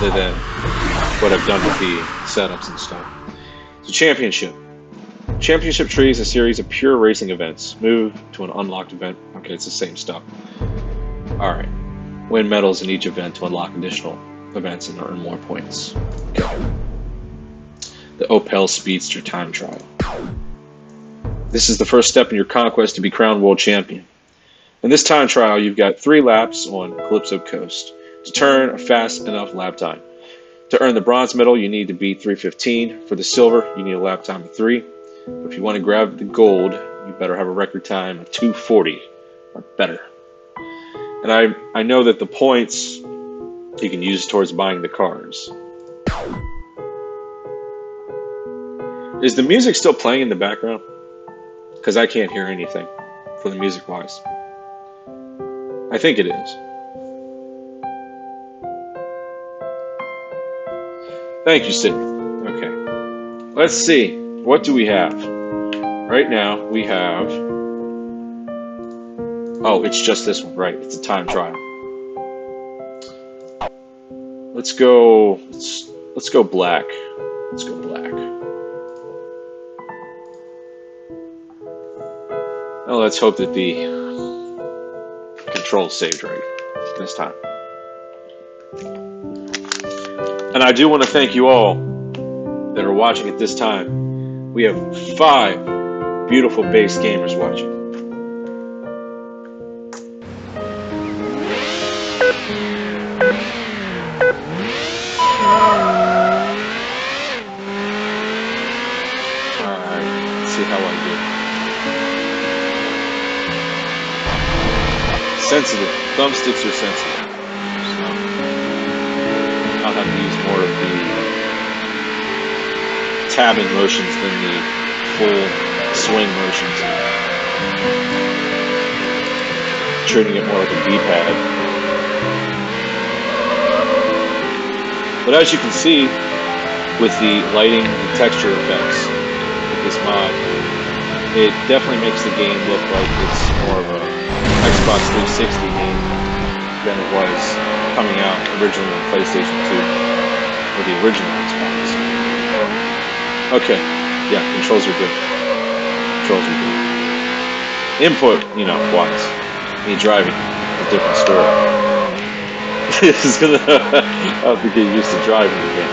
other than what I've done with the setups and stuff. So Championship. Championship tree is a series of pure racing events. Move to an unlocked event. Okay, it's the same stuff. Alright. Win medals in each event to unlock additional events and earn more points. Okay. The Opel Speedster time trial. This is the first step in your conquest to be crowned world champion. In this time trial, you've got 3 laps on Calypso Coast to turn a fast enough lap time. To earn the bronze medal, you need to beat 3:15. For the silver, you need a lap time of 3. If you want to grab the gold, you better have a record time of 2:40 or better. And I know that the points you can use towards buying the cars. Is the music still playing in the background? Because I can't hear anything for the music-wise. I think it is. Thank you, Sydney. Okay. Let's see. What do we have? Right now, we have... Oh, it's just this one, right. It's a time trial. Let's go black. Let's go black. Well, let's hope that the controls saved right this time. And I do want to thank you all that are watching at this time. We have 5 beautiful base gamers watching. Alright, let's see how I do. Sensitive. Thumbsticks are sensitive. So I'll have to use more of the tabbing motions than the full swing motions. Treating it more like a D-pad. But as you can see, with the lighting and texture effects with this mod, it definitely makes the game look like it's more of a Xbox 360 game than it was coming out originally on PlayStation 2 or the original Xbox. Okay, yeah, controls are good. Controls are good. Input, wise. Me driving, a different story. This is gonna have to get used to driving again.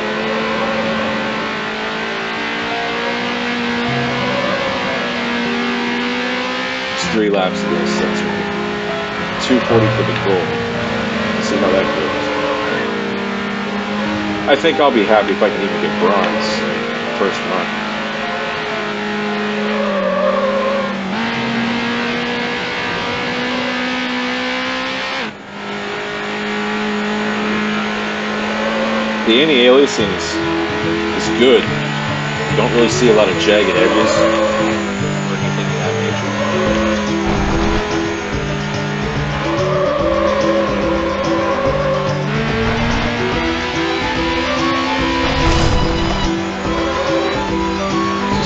It's 3 laps of this, that's right. 240 for the goal. Let's see how that goes. I think I'll be happy if I can even get bronze. First run. The anti-aliasing is good. You don't really see a lot of jagged edges or anything of that nature.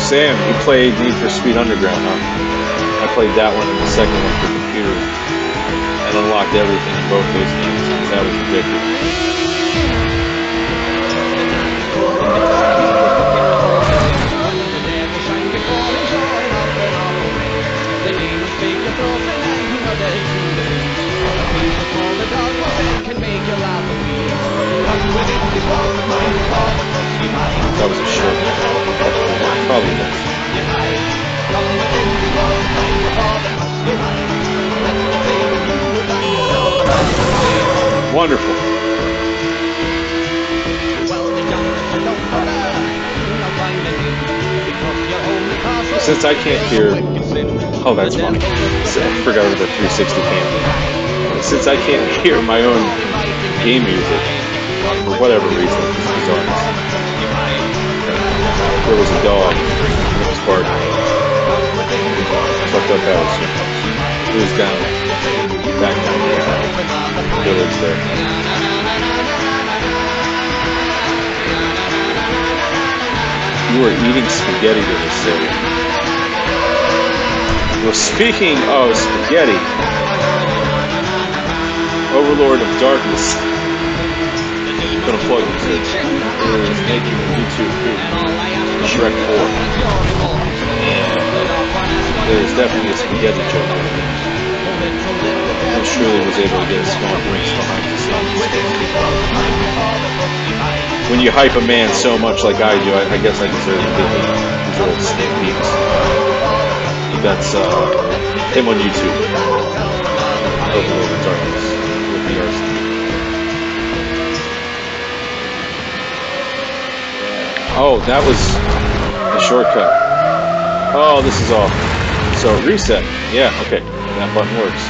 Sam, you played Need for Speed Underground, huh? I played that one and the second one for computer and unlocked everything in both those games because that was ridiculous. That was a short one. Probably was. Wonderful. Since I can't hear... Oh, that's funny. I forgot about the 360 cam. Since I can't hear my own game music, for whatever reason, it's bizarre. There was a dog that was barking. Fucked up house. It was down back down the village there. You were eating spaghetti to the city. Well, speaking of spaghetti, Overlord of Darkness going to plug into is making a YouTube Shrek 4. And there's definitely a spaghetti joke in it. And truly was able to get a small glimpse behind the scenes. When you hype a man so much like I do, I guess I deserve to get these little sneak peeks. That's him on YouTube. Overlord of Darkness with the arsenal. Oh, that was a shortcut. Oh, this is off. So reset. Yeah, okay. That button works.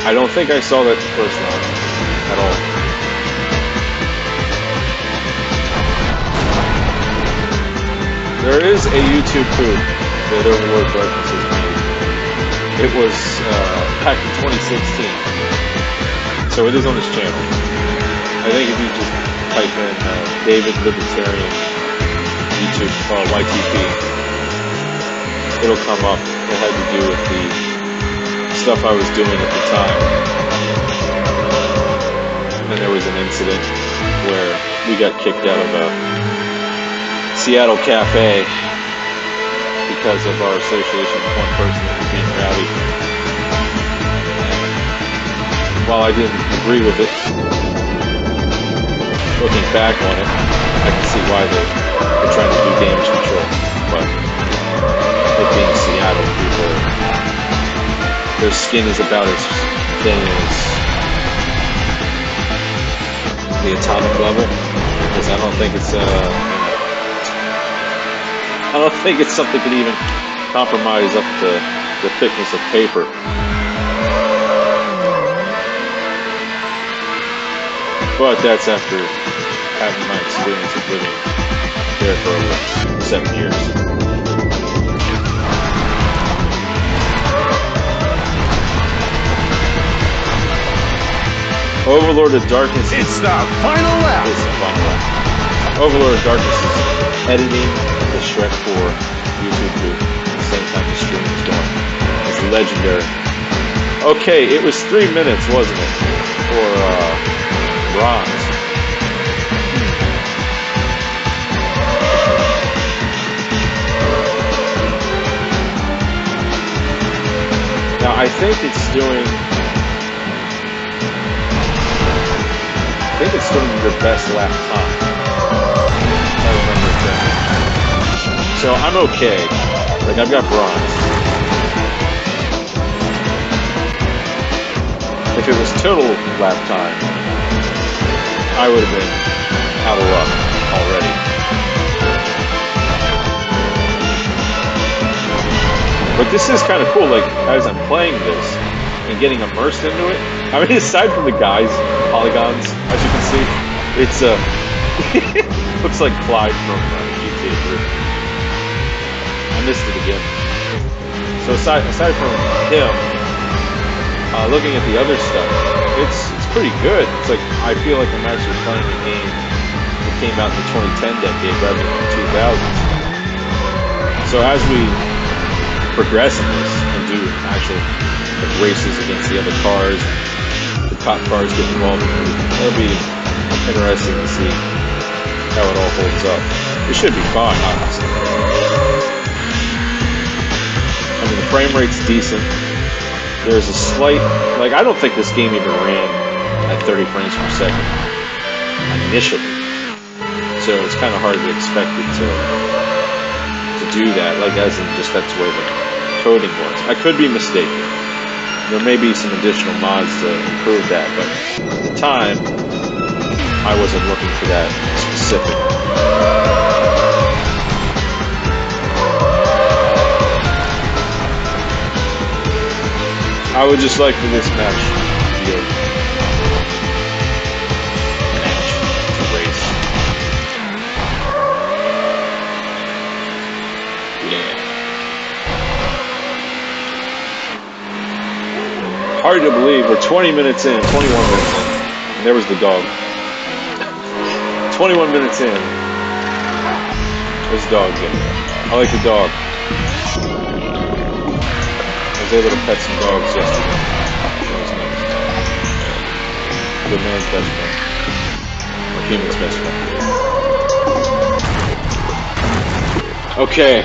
I don't think I saw that the first time at all. There is a YouTube coup that Overlord Darkness has made. It was back in 2016. So it is on his channel. I think if you just type in David Libertarian YouTube YTP, it'll come up. It had to do with the stuff I was doing at the time. And there was an incident where we got kicked out of a Seattle cafe because of our association with one person that was being rowdy. And while I didn't agree with it, looking back on it, I can see why they're trying to do damage control. But it being Seattle, people, their skin is about as thin as the atomic level, because I don't think it's something that can even compromise up to the thickness of paper. But that's after having my experience of living there for over 7 years. Overlord of Darkness. It's the final lap. It's the final lap. Overlord of Darkness is editing the Shrek 4 YouTube booth at the same time the stream is going. It's legendary. Okay, it was 3 minutes, wasn't it? For bronze. Now I think it's doing the best lap time. If I remember correctly. So I'm okay. Like, I've got bronze. If it was total lap time, I would have been out of luck already. But this is kind of cool, like, as I'm playing this and getting immersed into it. I mean, aside from the guys' polygons, as you can see, it's looks like Clyde from GTA 3. I missed it again. So aside from him, looking at the other stuff, it's pretty good. It's like, I feel like I'm actually playing a game that came out in the 2010 decade rather than the 2000s. So as we progress in this and do actual races against the other cars, the cop cars get involved, it'll be interesting to see how it all holds up. It should be fun, honestly. I mean, the frame rate's decent. There's a slight, like, I don't think this game even ran at 30 frames per second initially. So it's kind of hard to expect it to do that, like, as in just that's where the coding was. I could be mistaken. There may be some additional mods to improve that, but at the time, I wasn't looking for that specifically. I would just like for this match to be a match, a race. Yeah. Hard to believe, we're 20 minutes in, 21 minutes in. And there was the dog. 21 minutes in. There's the dog again. I like the dog. I was able to pet some dogs yesterday. That was nice. Good man's best friend. Or human's best friend. Okay.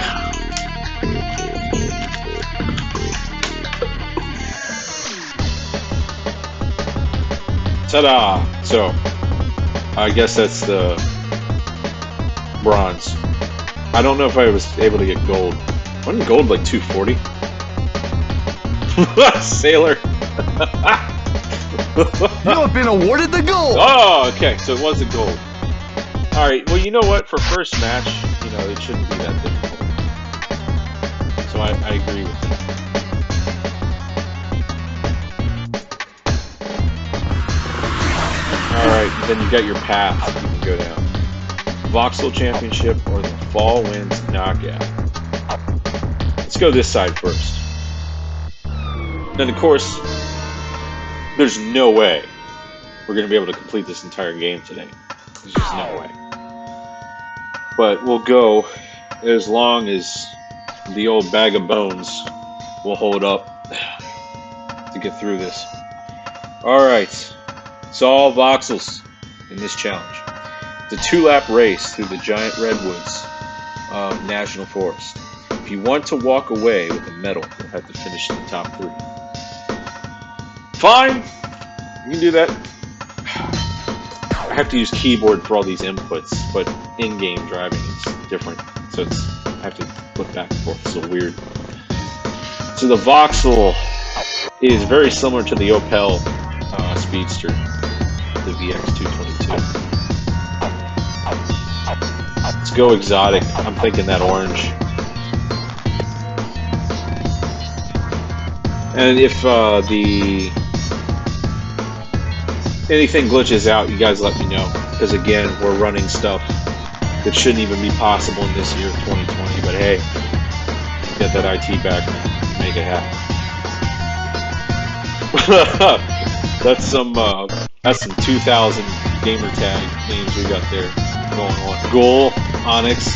Ta-da! So, I guess that's the bronze. I don't know if I was able to get gold. Wasn't gold like 240? Sailor! You have been awarded the gold! Oh, okay, so it wasn't gold. Alright, well, you know what? For first match, you know, it shouldn't be that difficult. So I agree with you. Alright, then you got your path you can go down. Vauxhall Championship or the Fall Winds Knockout. Let's go this side first. Then, of course, there's no way we're going to be able to complete this entire game today. There's just no way. But we'll go as long as the old bag of bones will hold up to get through this. Alright, it's all Vauxhalls in this challenge. It's a 2-lap race through the giant redwoods of National Forest. If you want to walk away with a medal, you'll have to finish in the top 3. Fine, you can do that. I have to use keyboard for all these inputs, but in-game driving is different, so I have to look back and forth. It's so weird. So the Vauxhall is very similar to the Opel Speedster, the VX222. Let's go exotic. I'm thinking that orange. And if anything glitches out, you guys let me know. Because again, we're running stuff that shouldn't even be possible in this year of 2020. But hey, get that IT back and make it happen. That's some 2000 gamer tag names we got there going on. Goal, Onyx,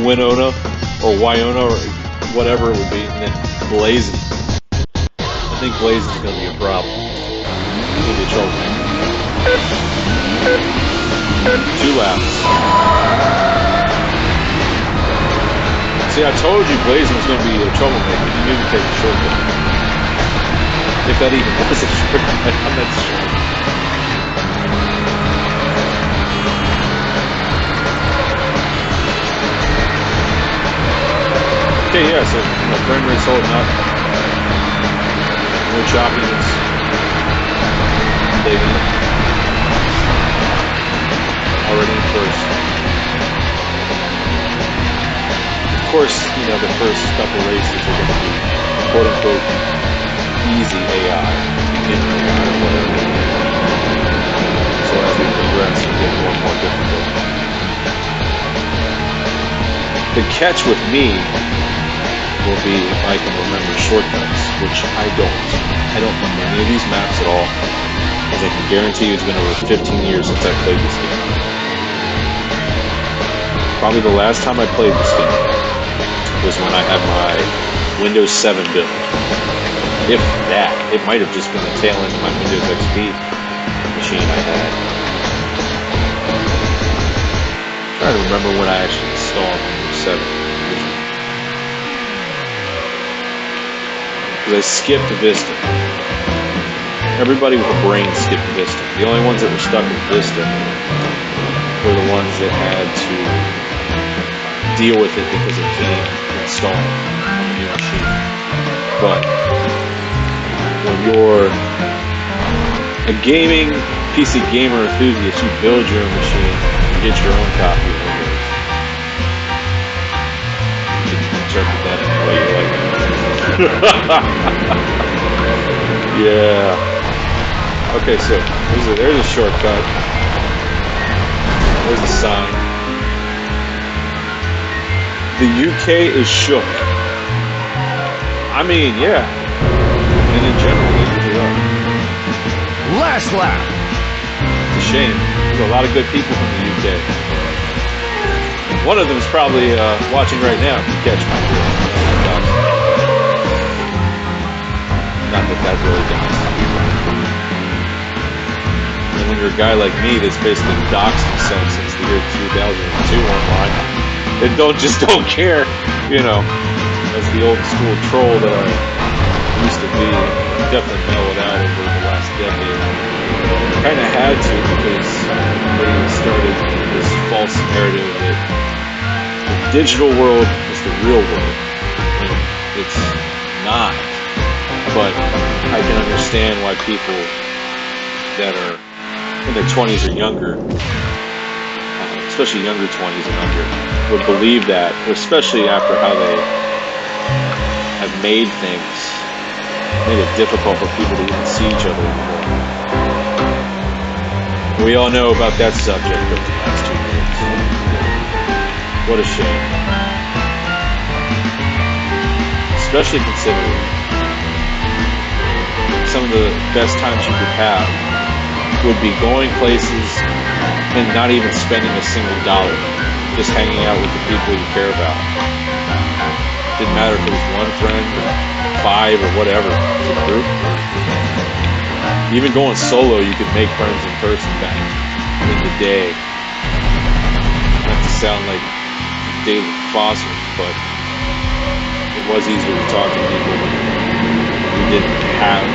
Winona, or Wyona, or whatever it would be, and then Blazing. I think Blazing is going to be a problem. Maybe a troublemaker. 2 laps. See, I told you Blazing was going to be a troublemaker. You need to take a shortcut. If that even was a shortcut, I'm not sure. Okay, yeah, so my frame rate's holding up. No choppiness. Digging it. Already in first. Of course, you know, the first couple races are going to be quote-unquote easy AI, beginner AI, or whatever. So as we progress, we get more and more difficult. The catch with me will be if I can remember shortcuts, which I don't. I don't remember any of these maps at all, because I can guarantee you it's been over 15 years since I played this game. Probably the last time I played this game was when I had my Windows 7 build. If that. It might have just been the tail end of my Windows XP machine I had. I'm trying to remember when I actually installed Windows 7. Because I skipped Vista. Everybody with a brain skipped Vista. The only ones that were stuck with Vista were the ones that had to deal with it because it came installed on the new machine. But when you're a gaming PC gamer enthusiast, you build your own machine and get your own copy of Windows. You can interpret that in the way you like. Yeah. Okay, so there's a shortcut. There's a sign. The UK is shook. I mean, yeah. And in general, they usually are. Last lap. It's a shame. There's a lot of good people from the UK. One of them is probably watching right now. If you catch my drift. Not that that really does. And when you're a guy like me that's basically doxed himself since the year 2002 online, and don't care, you know, as the old school troll that I used to be, definitely mellowed out over the last decade. Kind of had to, because everybody started this false narrative that the digital world is the real world, and it's not. But I can understand why people that are in their 20s or younger, especially younger 20s and younger, would believe that, especially after how they have made it difficult for people to even see each other anymore. We all know about that subject over the last 2 years. What a shame. Especially considering some of the best times you could have would be going places and not even spending a single dollar, just hanging out with the people you care about. Didn't matter if it was one friend, 5, or whatever, as a group. Even going solo, you could make friends in person back in the day. Not to sound like David Foster, but it was easier to talk to people when we didn't have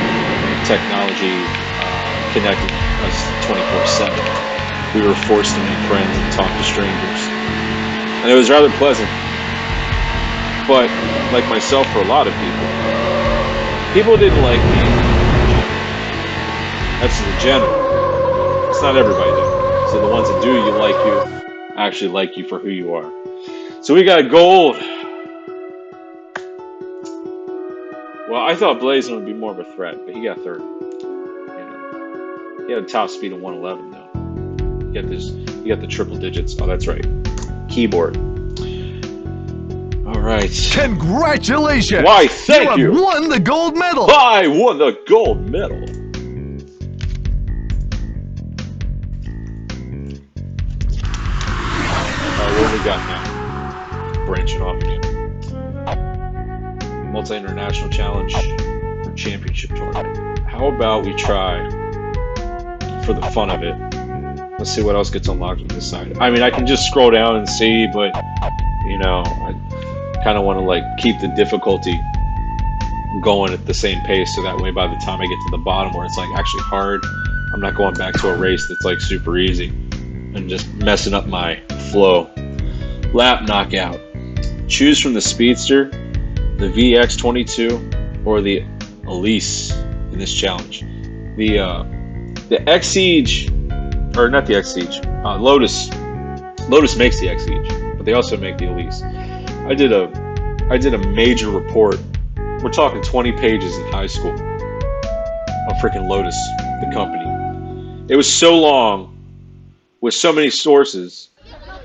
technology connecting us 24/7. We were forced to make friends and talk to strangers. And it was rather pleasant. But, like myself, for a lot of people didn't like me. That's the general. It's not everybody though. So the ones that do actually like you for who you are. So we got gold. Well, I thought Blazin would be more of a threat, but he got third. You know, he had a top speed of 111 though. You got the triple digits. Oh, that's right. Keyboard. All right. Congratulations! Why, thank you! You have won the gold medal! I won the gold medal! Alright, what do we got now? Branching off again. Multinational Challenge or Championship Tournament. How about we try, for the fun of it, let's see what else gets unlocked on this side. I mean, I can just scroll down and see, but, you know, I kind of want to like keep the difficulty going at the same pace, so that way by the time I get to the bottom where it's like actually hard, I'm not going back to a race that's like super easy and just messing up my flow. Lap knockout. Choose from the Speedster, the VX22, or the Elise in this challenge. The X-Siege, or not the X-Siege, Lotus makes the X-Siege, but they also make the Elise. I did a major report. We're talking 20 pages in high school on freaking Lotus, the company. It was so long with so many sources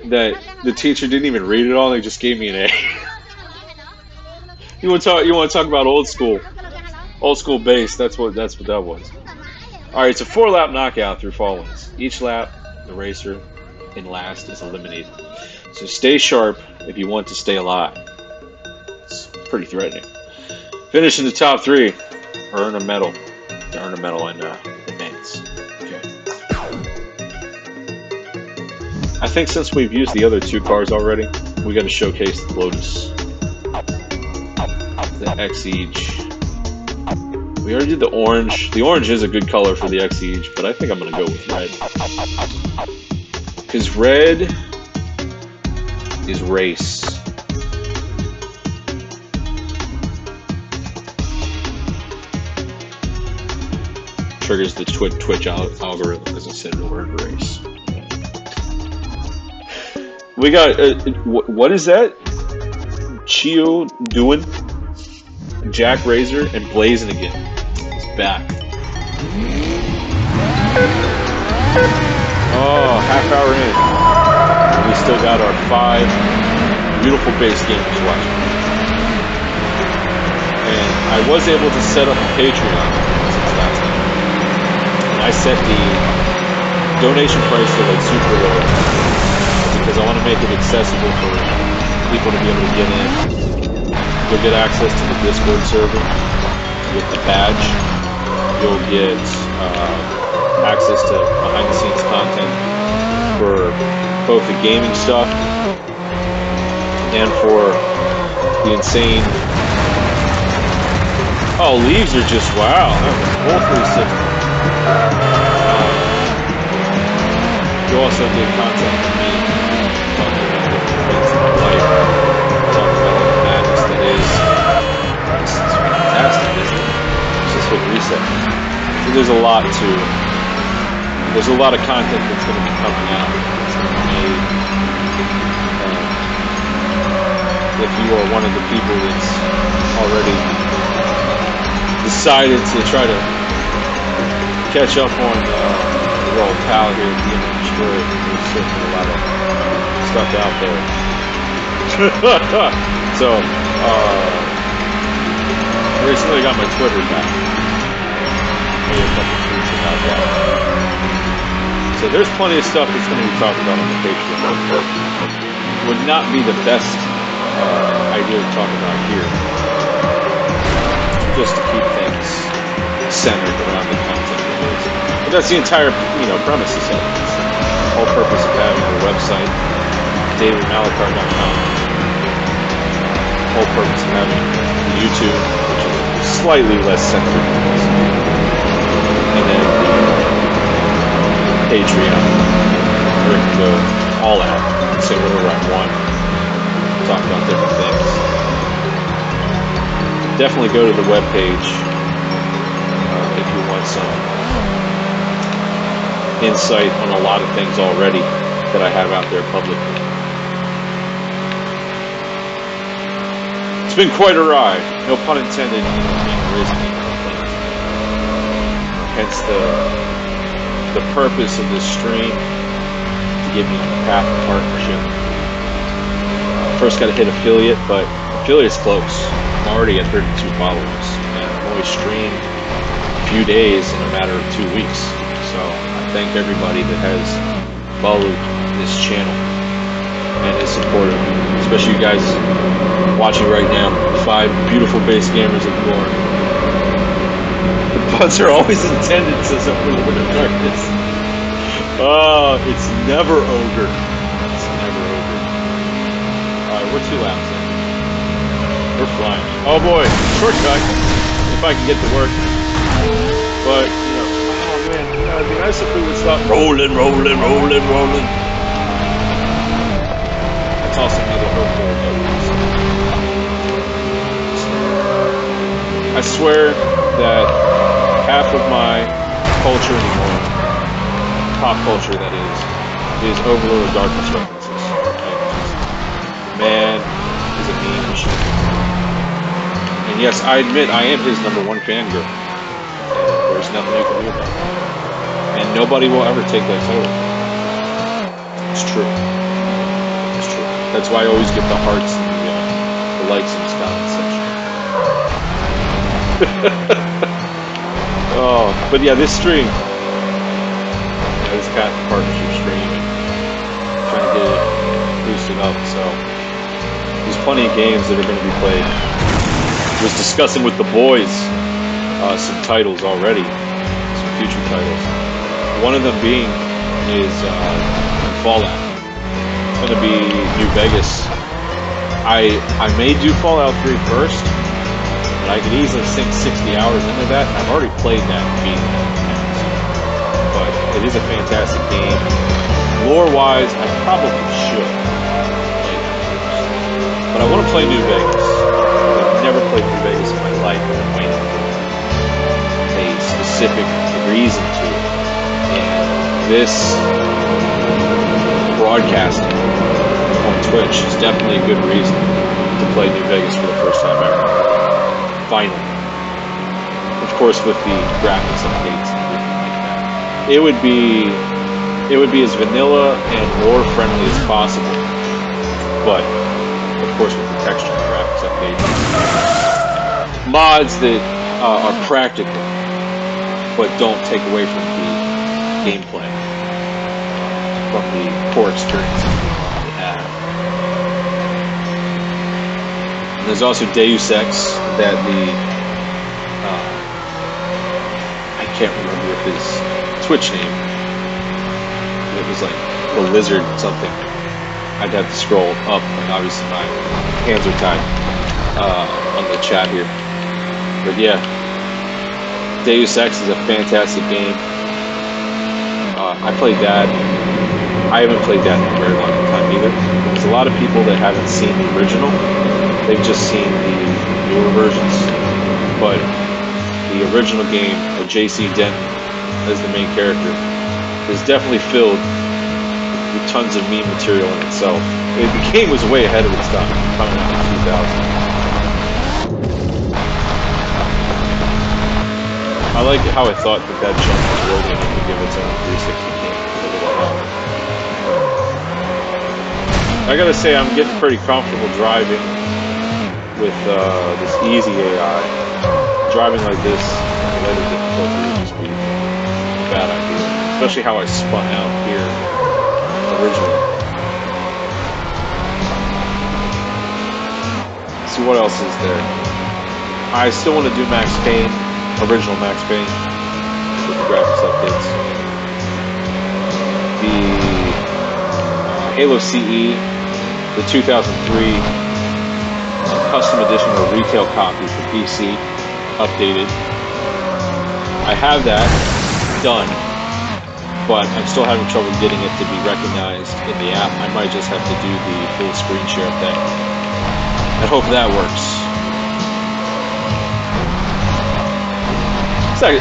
that the teacher didn't even read it all. They just gave me an A. You want to talk about old school base? That's what that was. All right, it's a 4-lap knockout through fall-ins. Each lap, the racer in last is eliminated. So stay sharp if you want to stay alive. It's pretty threatening. Finish in the top 3, or earn a medal. To earn a medal in advance. Okay. I think since we've used the other 2 cars already, we got to showcase the Lotus, the X-Siege. We already did the orange. The orange is a good color for the X-Siege, but I think I'm gonna go with red, because red is race. Triggers the Twitch algorithm, as I said, the word race. We got, what is that? Chio doing? Jack Razor and Blazin again. He's back. Oh, half hour in. We still got our 5 beautiful base games watching. And I was able to set up a Patreon since last night. And I set the donation price to like super low, because I want to make it accessible for people to be able to get in. You'll get access to the Discord server with the badge. You'll get access to behind-the-scenes content for both the gaming stuff and for the insane. Oh, leaves are just wow. That was a full 360. You also did content for me talking about different events in my life, talking about the madness that is. This is fantastic, isn't it? Just hit reset. So there's a lot of content that's going to be coming out. It's going to be made. If you are one of the people that's already decided to try to catch up on your old pal here, DMMDestroyer, there's certainly a lot of stuff out there. So, I recently got my Twitter back. Made a couple tweets about that. So there's plenty of stuff that's going to be talked about on the Patreon. Would not be the best idea to talk about here, just to keep things centered around the content it is. But that's the entire, premises of it. The whole purpose of having a website, davidmalachar.com. The whole purpose of having YouTube, which is slightly less centered, and then Patreon, where I can go all out and say whatever I want, talk about different things. Definitely go to the webpage if you want some insight on a lot of things already that I have out there publicly. It's been quite a ride, no pun intended, hence the purpose of this stream, to get me on the path of partnership. First got to hit affiliate, but affiliate's close. I'm already at 32 followers, and I've only streamed a few days in a matter of 2 weeks. So I thank everybody that has followed this channel and is supportive, especially you guys watching right now. 5 beautiful base gamers of the Lord. The puns are always intended, says Opel in darkness. Oh, it's never ogre. It's never ogre. Alright, we're 2 laps in. We're flying. Oh boy, shortcut. If I can get to work. But, oh man, it'd be nice if we would stop rolling. That's also another hope for it. I swear that half of my culture anymore, pop culture that is Overlord of Darkness references. Man is a mean machine. And yes, I admit I am his #1 fangirl. And there's nothing you can do about it. And nobody will ever take that title. It's true. It's true. That's why I always get the hearts and the likes in this comment section. Oh, but yeah, this stream, this Path to Partnership stream, and trying to get it boosted up, so there's plenty of games that are going to be played. I was discussing with the boys some titles already, some future titles. One of them being is Fallout. It's going to be New Vegas. I may do Fallout 3 first. I could easily sink 60 hours into that. I've already played that and beaten that. But it is a fantastic game. Lore-wise, I probably should play that first. But I want to play New Vegas. I've never played New Vegas in my life, but I'm waiting for a specific reason to it. And this broadcasting on Twitch is definitely a good reason to play New Vegas for the first time ever. Finally. Of course, with the graphics updates and everything like that. It would be as vanilla and lore friendly as possible. But, of course, with the texture and graphics updates. Mods that are practical, but don't take away from the gameplay. From the core experience they have. There's also Deus Ex that I can't remember if his Twitch name. It was like the Lizard something. I'd have to scroll up, and obviously my hands are tied on the chat here. But yeah, Deus Ex is a fantastic game. I played that. I haven't played that in a very long time either. There's a lot of people that haven't seen the original. They've just seen the newer versions. But the original game with JC Denton as the main character is definitely filled with tons of meme material in itself. The game was way ahead of its time, coming out in 2000. I like how I thought that jump was really going to give its own 360 game a little while. I gotta say, I'm getting pretty comfortable driving with this easy AI. Driving like this in a later difficulty would just be a bad idea. Especially how I spun out here originally. Let's see what else is there. I still want to do Max Payne, original Max Payne, with the graphics updates. The Halo CE, the 2003 custom edition or retail copy for PC, updated. I have that done, but I'm still having trouble getting it to be recognized in the app. I might just have to do the full screen share thing. I hope that works.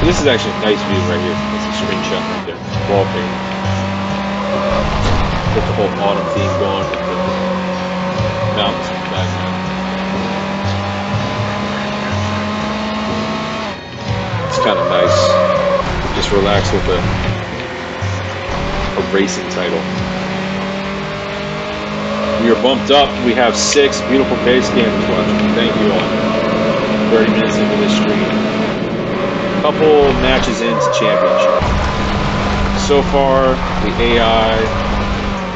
This is actually a nice view right here. It's a screenshot right there. Wallpaper. Get the whole autumn theme going with the mountains in the background. It's kind of nice. Just relax with a racing title. We are bumped up. We have 6 beautiful base gamers watching. Thank you all. 30 minutes into this stream. A couple matches into championship. So far, the AI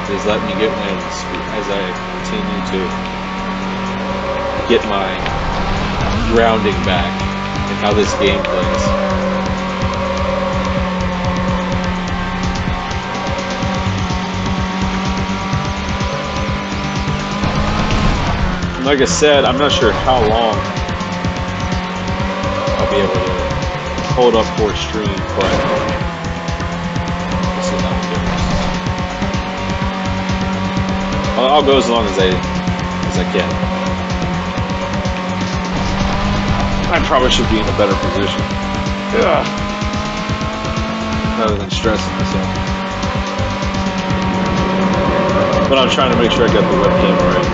is letting me get wins as I continue to get my grounding back in how this game plays. And like I said, I'm not sure how long I'll be able to hold up for a stream, but this is not the difference. I'll go as long as I can. I probably should be in a better position. Ugh. Rather than stressing myself. But I'm trying to make sure I got the webcam right.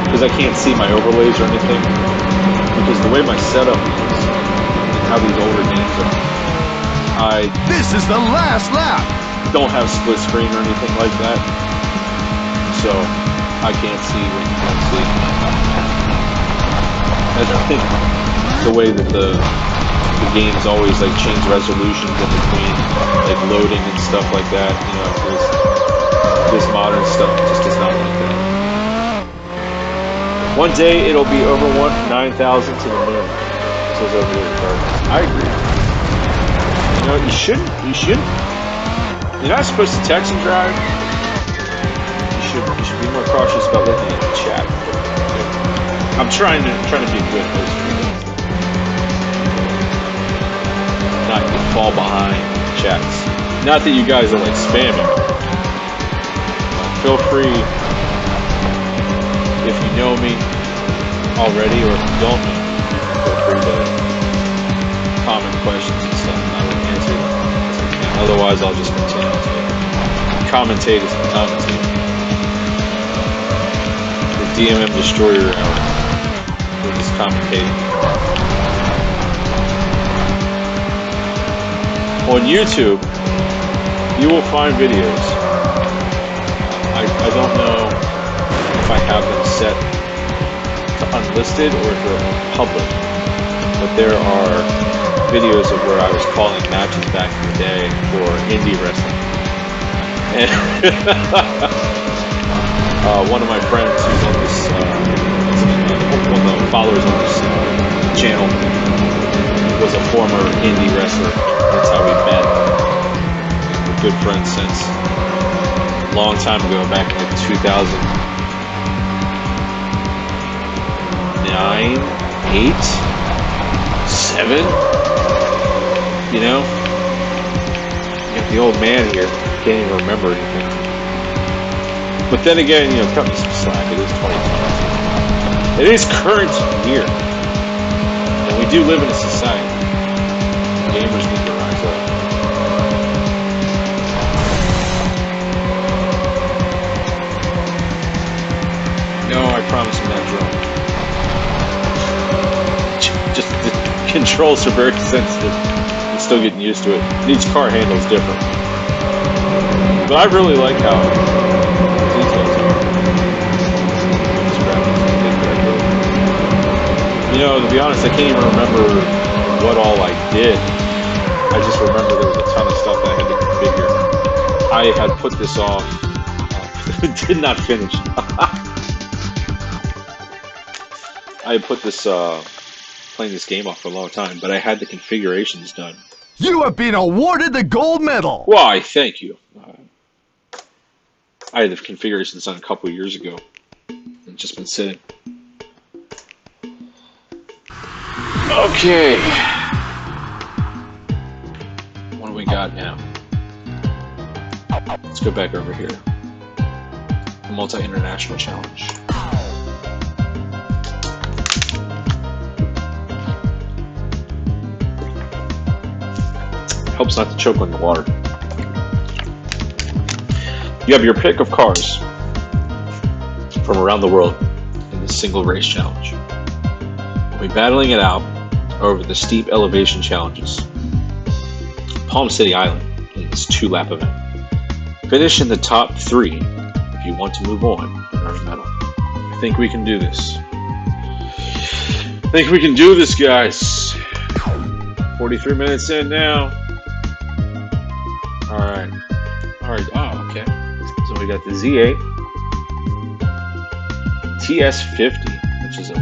Because I can't see my overlays or anything. Because the way my setup is, and how these older games are, This is the last lap! Don't have split screen or anything like that. So I can't see what you can see. I think the way that the games always like change resolutions in between, like loading and stuff like that, you know, this modern stuff just is not like that. One day it'll be over 9,000 to the moon. It says over here, I agree. You know, you shouldn't. You're not supposed to text and drive. You should be more cautious about looking at the chat. I'm trying to be a good host for you. Not to fall behind chats. Not that you guys are like spamming. Feel free, if you know me already or if you don't know me, feel free to comment questions and stuff, and I will answer them as I can. Otherwise, I'll just continue to commentate as I commentate. The DMMDestroyer hour. We're just commentating. On YouTube, you will find videos. I don't know if I have them set to unlisted or if they're public, but there are videos of where I was calling matches back in the day for indie wrestling. And one of my friends who's on this, one of the followers on this channel, was a former indie wrestler. That's how we met. good friends since a long time ago, back in like 2009, 8, 7. You know, you got the old man here, can't even remember anything. But then again, you know, cut me some slack. It is 2022. It is current year, and we do live in a society. Gamers need to rise up. No, I promise I'm not drunk. Just the controls are very sensitive. I'm still getting used to it. Each car handles different. But I really like how the details are. You know, to be honest, I can't even remember what all I did. I just remember there was a ton of stuff that I had to configure. I had put this off. Did not finish. I had put this playing this game off for a long time, but I had the configurations done. You have been awarded the gold medal. Why, thank you. I had the configurations done a couple of years ago. It's just been sitting. Okay. What do we got now? Let's go back over here. The Multinational challenge. Helps not to choke on the water. You have your pick of cars from around the world in this single race challenge. We'll be battling it out over the steep elevation challenges. Palm City Island in this 2-lap event. Finish in the top 3 if you want to move on and earn a medal. I think we can do this. I think we can do this, guys. 43 minutes in now. Alright. Alright. Oh, okay. So we got the Z8 TS50, which is a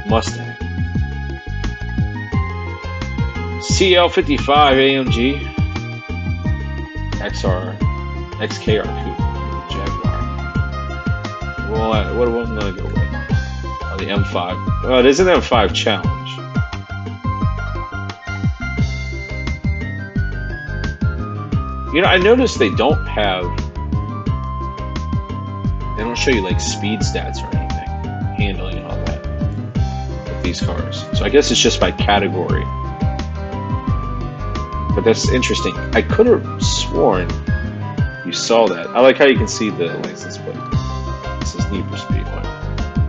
Mustang. CL55 AMG XKR coupe Jaguar. Well, what am I going to go with? Oh, the M5. Oh, it is an M5 challenge. You know, I noticed they don't show you like speed stats or anything, handling and all that with these cars. So I guess it's just by category. But that's interesting. I could have sworn you saw that. I like how you can see the license plate. This is Need for Speed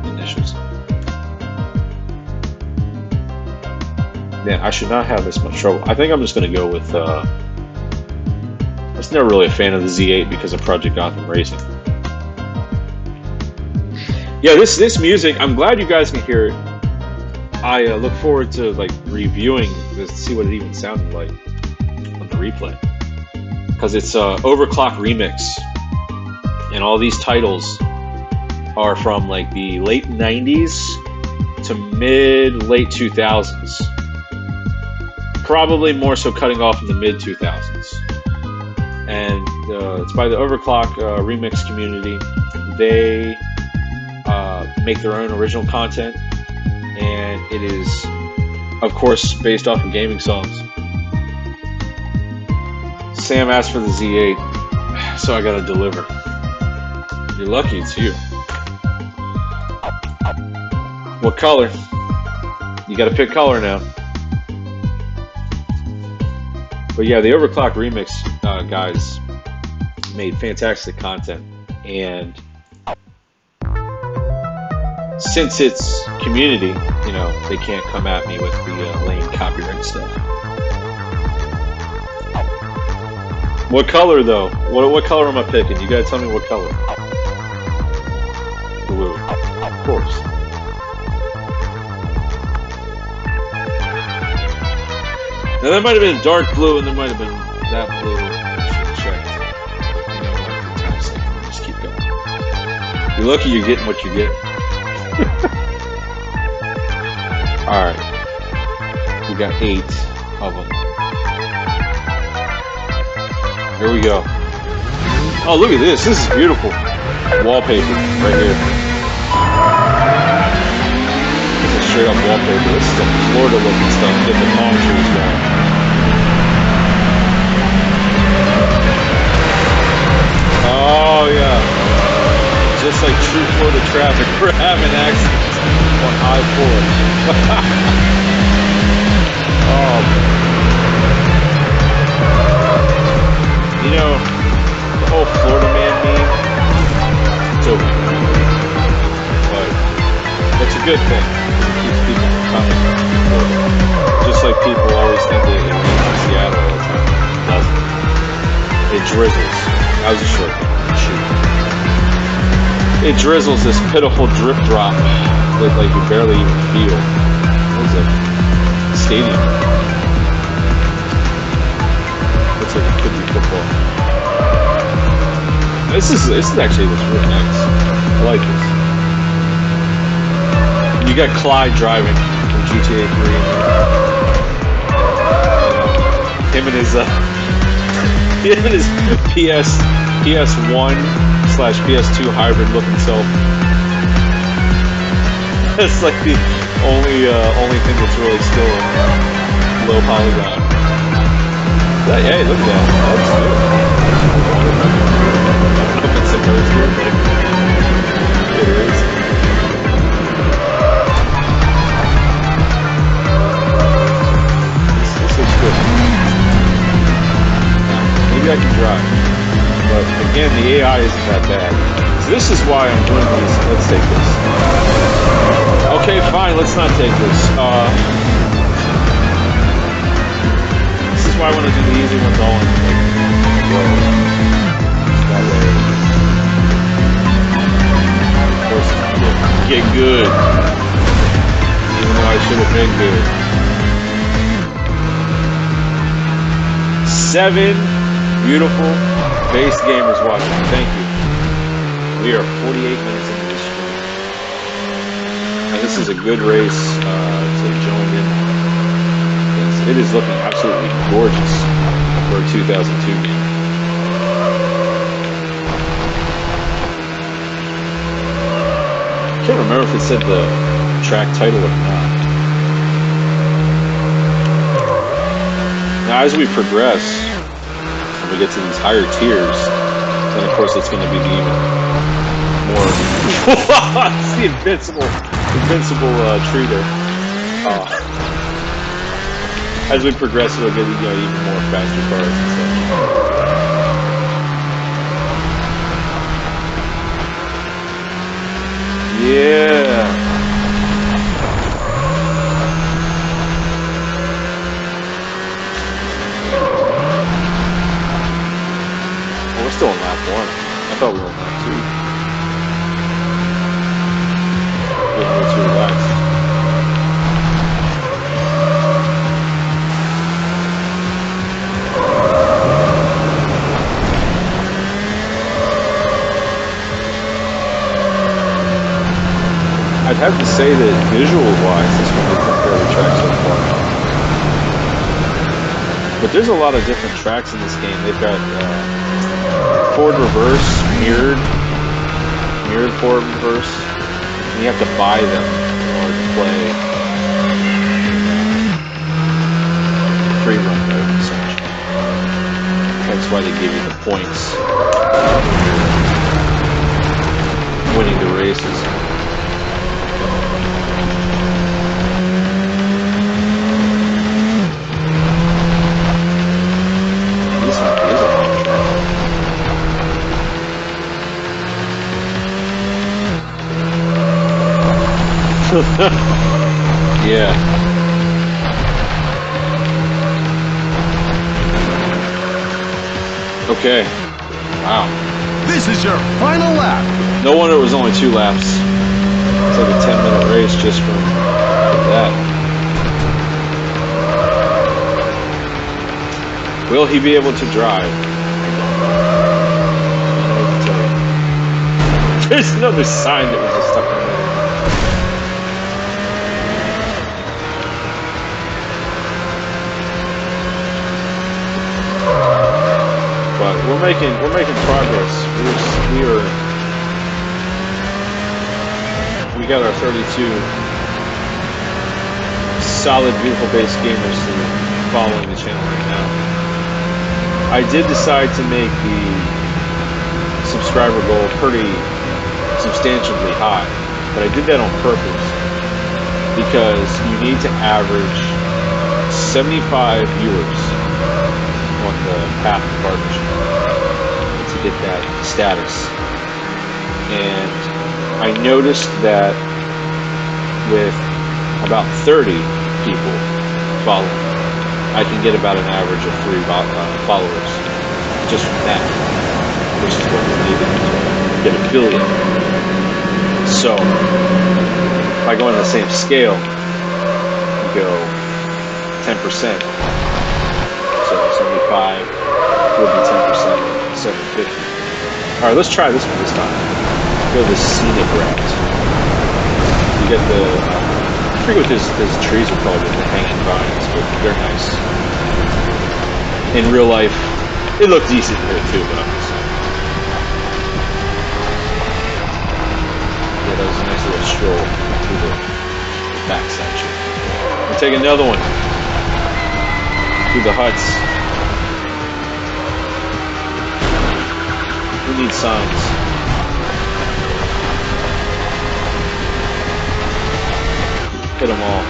initials. Man, I should not have this much trouble. I think I'm just going to go with. I was never really a fan of the Z8 because of Project Gotham Racing. Yeah, this music. I'm glad you guys can hear it. I look forward to like reviewing this to see what it even sounded like on the replay, because it's overclock remix, and all these titles are from like the late 90s to late 2000s, probably more so cutting off in the mid 2000s, and it's by the overclock remix community. They make their own original content, and it is of course based off of gaming songs. Sam asked for the Z8, so I gotta deliver. You're lucky it's you. What color? You gotta pick color now. But yeah, the Overclock Remix guys made fantastic content, and since it's community, you know, they can't come at me with the lame copyright stuff. What color though? What color am I picking? You gotta tell me what color. Blue, of course. Now that might have been dark blue, and there might have been that blue. Check. You know what? For time's sake, just keep going. You're lucky you're getting what you're getting. All right, we got 8 of them. Here we go. Oh, look at this. This is beautiful. Wallpaper right here. This is straight up wallpaper. This is some Florida looking stuff. Get the palm trees going. Oh, yeah. Just like true Florida traffic, we're having accidents on I-4. Oh, you know, the whole Florida man meme, it's over. But it's a good thing. It keeps people from coming to Florida. Just like people always think that it rains in Seattle all the time. It doesn't. It drizzles. That was a short one. Shoot. It drizzles this pitiful drip drop that like you barely even feel. What is it? Stadium. Looks like it could be football. This is actually really nice. I like this. You got Clyde driving from GTA 3. Him and his PS1/PS2 hybrid looking self. That's like the only thing that's really still low polygon. Hey, look at that. That's good. I don't know if it's supposed to, but it is. This looks good. Maybe I can drive. But again, the AI isn't that bad. So this is why I'm doing these. Let's take this. Okay, fine, let's not take this. This is why I want to do the easy ones all in that way. Of course, get good. Even though I should have been good. 7 beautiful base gamers watching. Thank you. We are 48 minutes into this stream. And this is a good race to join in. It is looking absolutely gorgeous for a 2002 game. I can't remember if it said the track title or not. Now, as we progress, when we get to these higher tiers, then of course it's going to be even more. It's the invincible tree there. As we progress, it'll get even more faster cars and stuff. Yeah. We're still on lap 1. I thought we were on lap 2. Getting a little too relaxed. I'd have to say that visual-wise, this one is a fairly track so far. But there's a lot of different tracks in this game. They've got forward reverse, mirrored forward reverse, and you have to buy them in order to play free run mode, essentially. That's why they give you the points winning the races. Yeah. Okay. Wow. This is your final lap. No wonder it was only 2 laps. It's like a 10-minute race just from that. Will he be able to drive? There's another sign that was just stuck in there. But we're making progress. We got our 32 solid, beautiful base gamers following the channel right now. I did decide to make the subscriber goal pretty substantially high, but I did that on purpose because you need to average 75 viewers on the path to partnership to get that status. And I noticed that with about 30 people following, I can get about an average of 3 followers just from that, which is what we needed to get affiliate. So if I go on the same scale, we go 10%. So 75 would be 10%, 750. All right, let's try this one this time. Go the scenic route. You get the, I forget what his trees are called, the hanging vines, but they're nice. In real life, it looked decent here too, but I'm just saying. Yeah, that was a nice little stroll through the back section. We'll take another one through the huts. We need signs. Hit them all.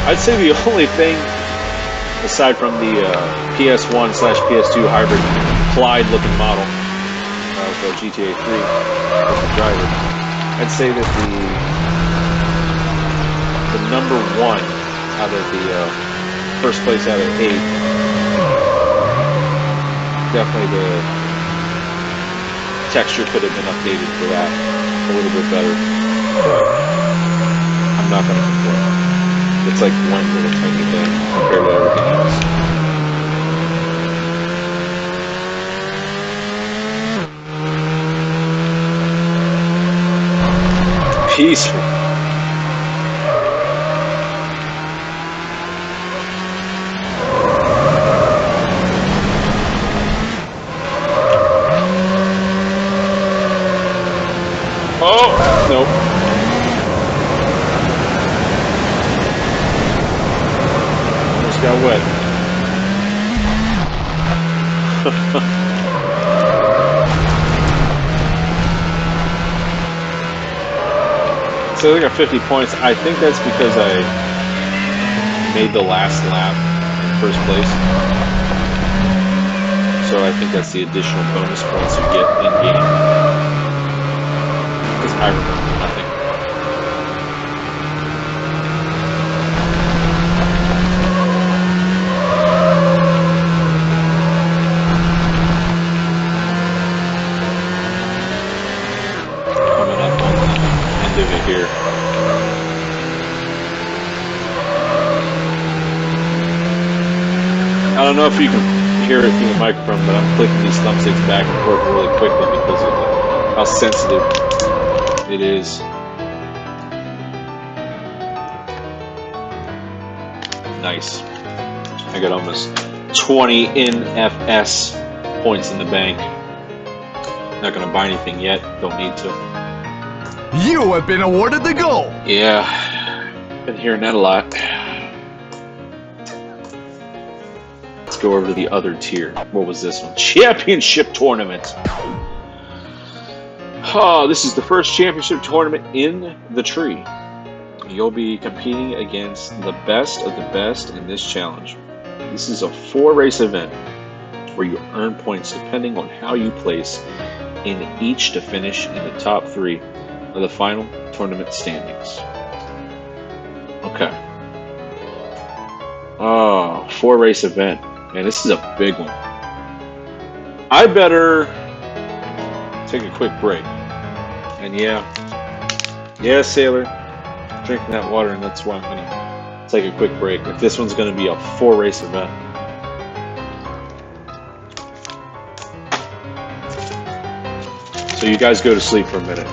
I'd say the only thing, aside from the PS1/PS2 hybrid Clyde looking model of GTA 3 with the driver, I'd say that the number one out of the first place out of 8, definitely the texture could have been updated for that a little bit better, but I'm not going to complain. It's like one little tiny thing compared to everything else. Peaceful. Oh, nope. Almost got wet. So I got 50 points. I think that's because I made the last lap in first place. So I think that's the additional bonus points you get in-game. Because I remember nothing. Coming up on the end of it here. I don't know if you can hear it through the microphone, but I'm clicking these thumbsticks back and forth really quickly because of how sensitive it is. Nice. I got almost 20 NFS points in the bank. Not gonna buy anything yet. Don't need to. You have been awarded the goal. Yeah, been hearing that a lot. Let's go over to the other tier. What was this one? Championship tournament. Oh, this is the first championship tournament in the tree. You'll be competing against the best of the best in this challenge. This is a 4-race event where you earn points depending on how you place in each to finish in the top 3 of the final tournament standings. Okay. Oh, 4-race event. Man, this is a big one. I better take a quick break. And yeah, Sailor, drinking that water, and that's why I'm gonna take a quick break. If this one's gonna be a 4-race event. So you guys go to sleep for a minute.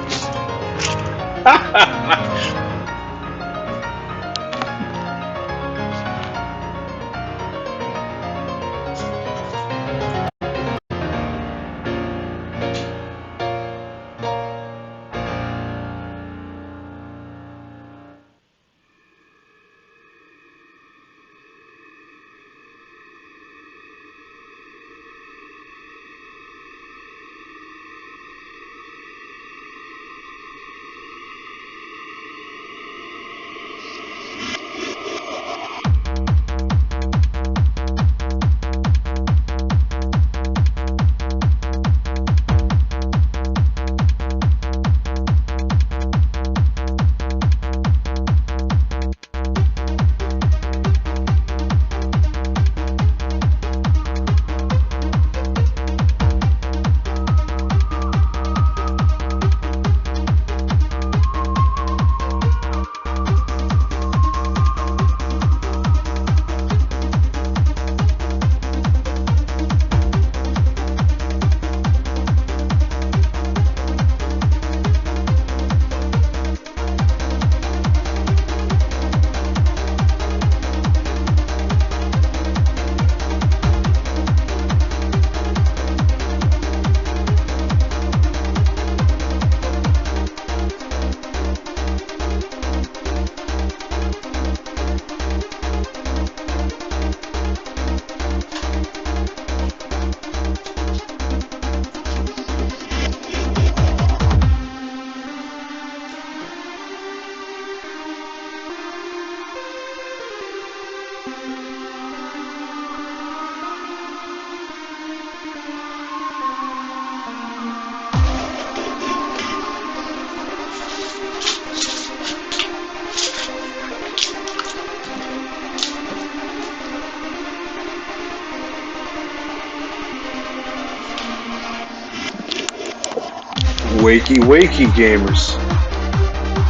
Wakey, wakey, gamers.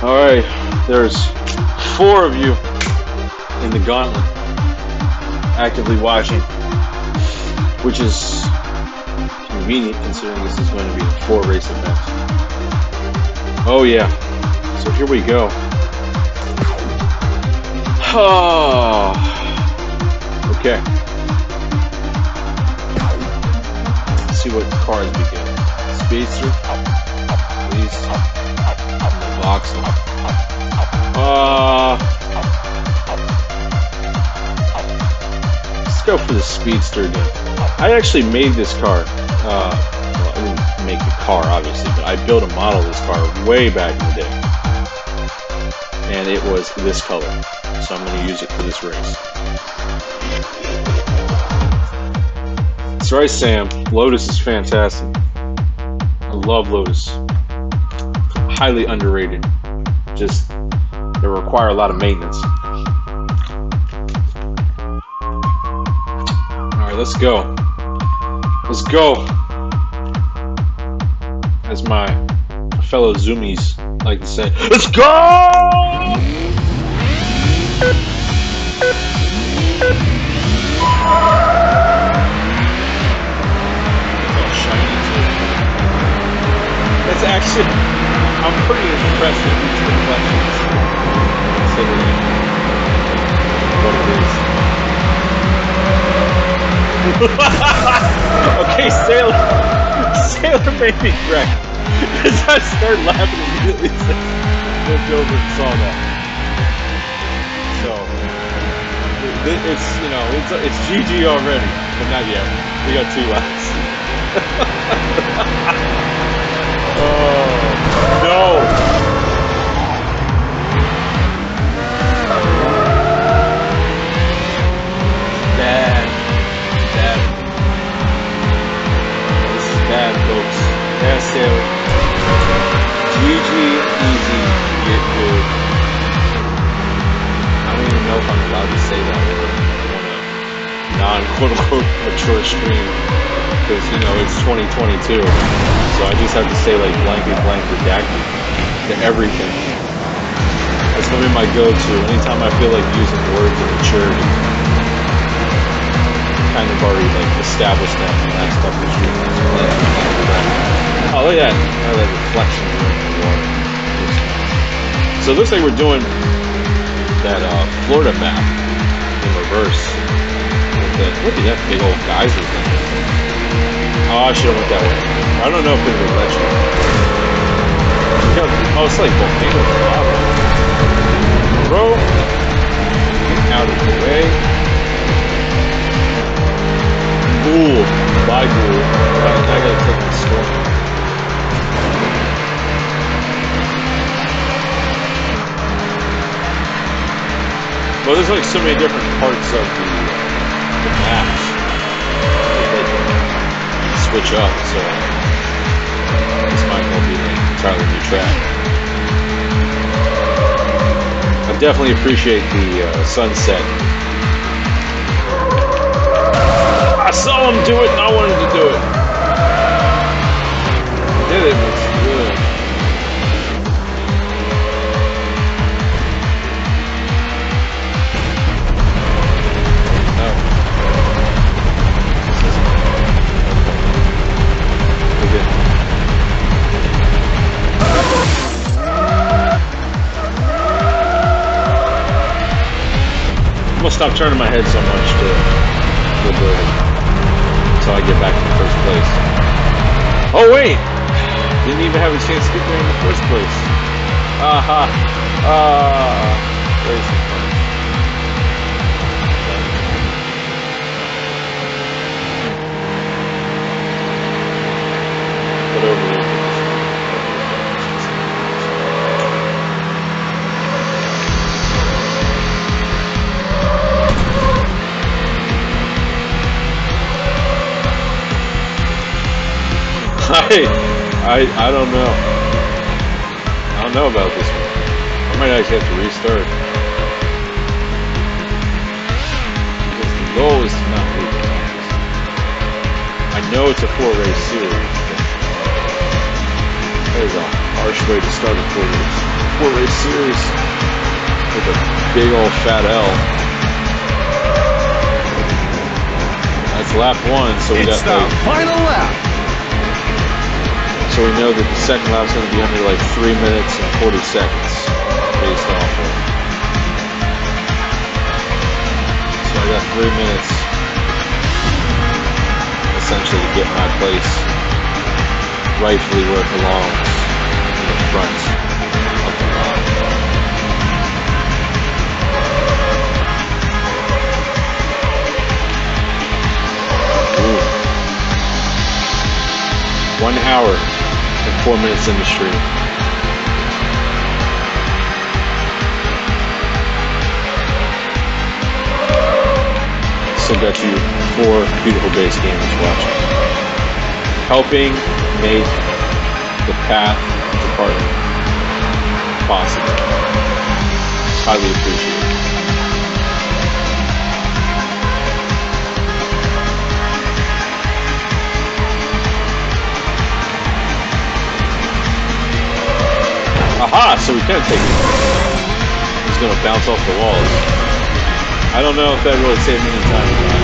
Alright, there's 4 of you in the gauntlet actively watching, which is convenient considering this is going to be a 4-race event. Oh yeah, so here we go. Oh, okay. Let's see what cars we get. Speedster, please, and the Vauxhall. Let's go for the Speedster again. I actually made this car. Well, I didn't make the car, obviously, but I built a model of this car way back in the day. And it was this color. So I'm going to use it for this race. That's right, Sam. Lotus is fantastic. I love Lotus. Highly underrated. Just, they require a lot of maintenance. Alright, let's go. Let's go. As my fellow Zoomies like to say, let's go! That's actually, I'm pretty impressed with these reflections, considering what it is. Okay, Sailor made me crack. Because I started laughing immediately as I looked over and saw that. So, it's, you know, it's GG already, but not yet. We got 2 laps. Oh, no! Bad. This is bad, folks. Yeah, Sailor. GG, easy, get good. I don't even know if I'm allowed to say that on a non-quote-unquote mature stream. Because, you know, it's 2022. So I just have to say, like, blanket blank redacted to everything. That's going to be my go-to. Anytime I feel like using words of maturity. Kind of already, like, established that in the last couple of streams. Oh, look at that. Oh, that reflection in the water. So it looks like we're doing that Florida map in reverse. Look at that big old geyser thing. Oh, I should have went that way. I don't know if it would let you. Oh, it's like volcano lava. Bro, get out of the way. Ghoul. Bye, Ghoul. I gotta take the storm. Well, there's like so many different parts of the maps that they can switch up, so this might well be an entirely new track. I definitely appreciate the sunset. I saw him do it and I wanted to do it. He did it, it's good. I'm gonna stop turning my head so much to the building until I get back to the first place. Oh wait! Didn't even have a chance to get there in the first place. Aha! Racing cars. Put over there. I don't know. I don't know about this one. I might actually have to restart. Because the goal is to not leave the office. I know it's a 4-race series. That is a harsh way to start a four-race series with a big old fat L. That's lap 1, so we got It's the final lap. So we know that the second lap is going to be under like 3 minutes and 40 seconds based off of. So I got 3 minutes essentially to get my place rightfully where it belongs in the front of the line. Ooh. 1 hour and 4 minutes in the street. Still got you 4 beautiful base gamers watching, helping make the path to partner possible. It's highly appreciated. Aha! So we can take it. He's going to bounce off the walls. I don't know if that really saved me any time or not.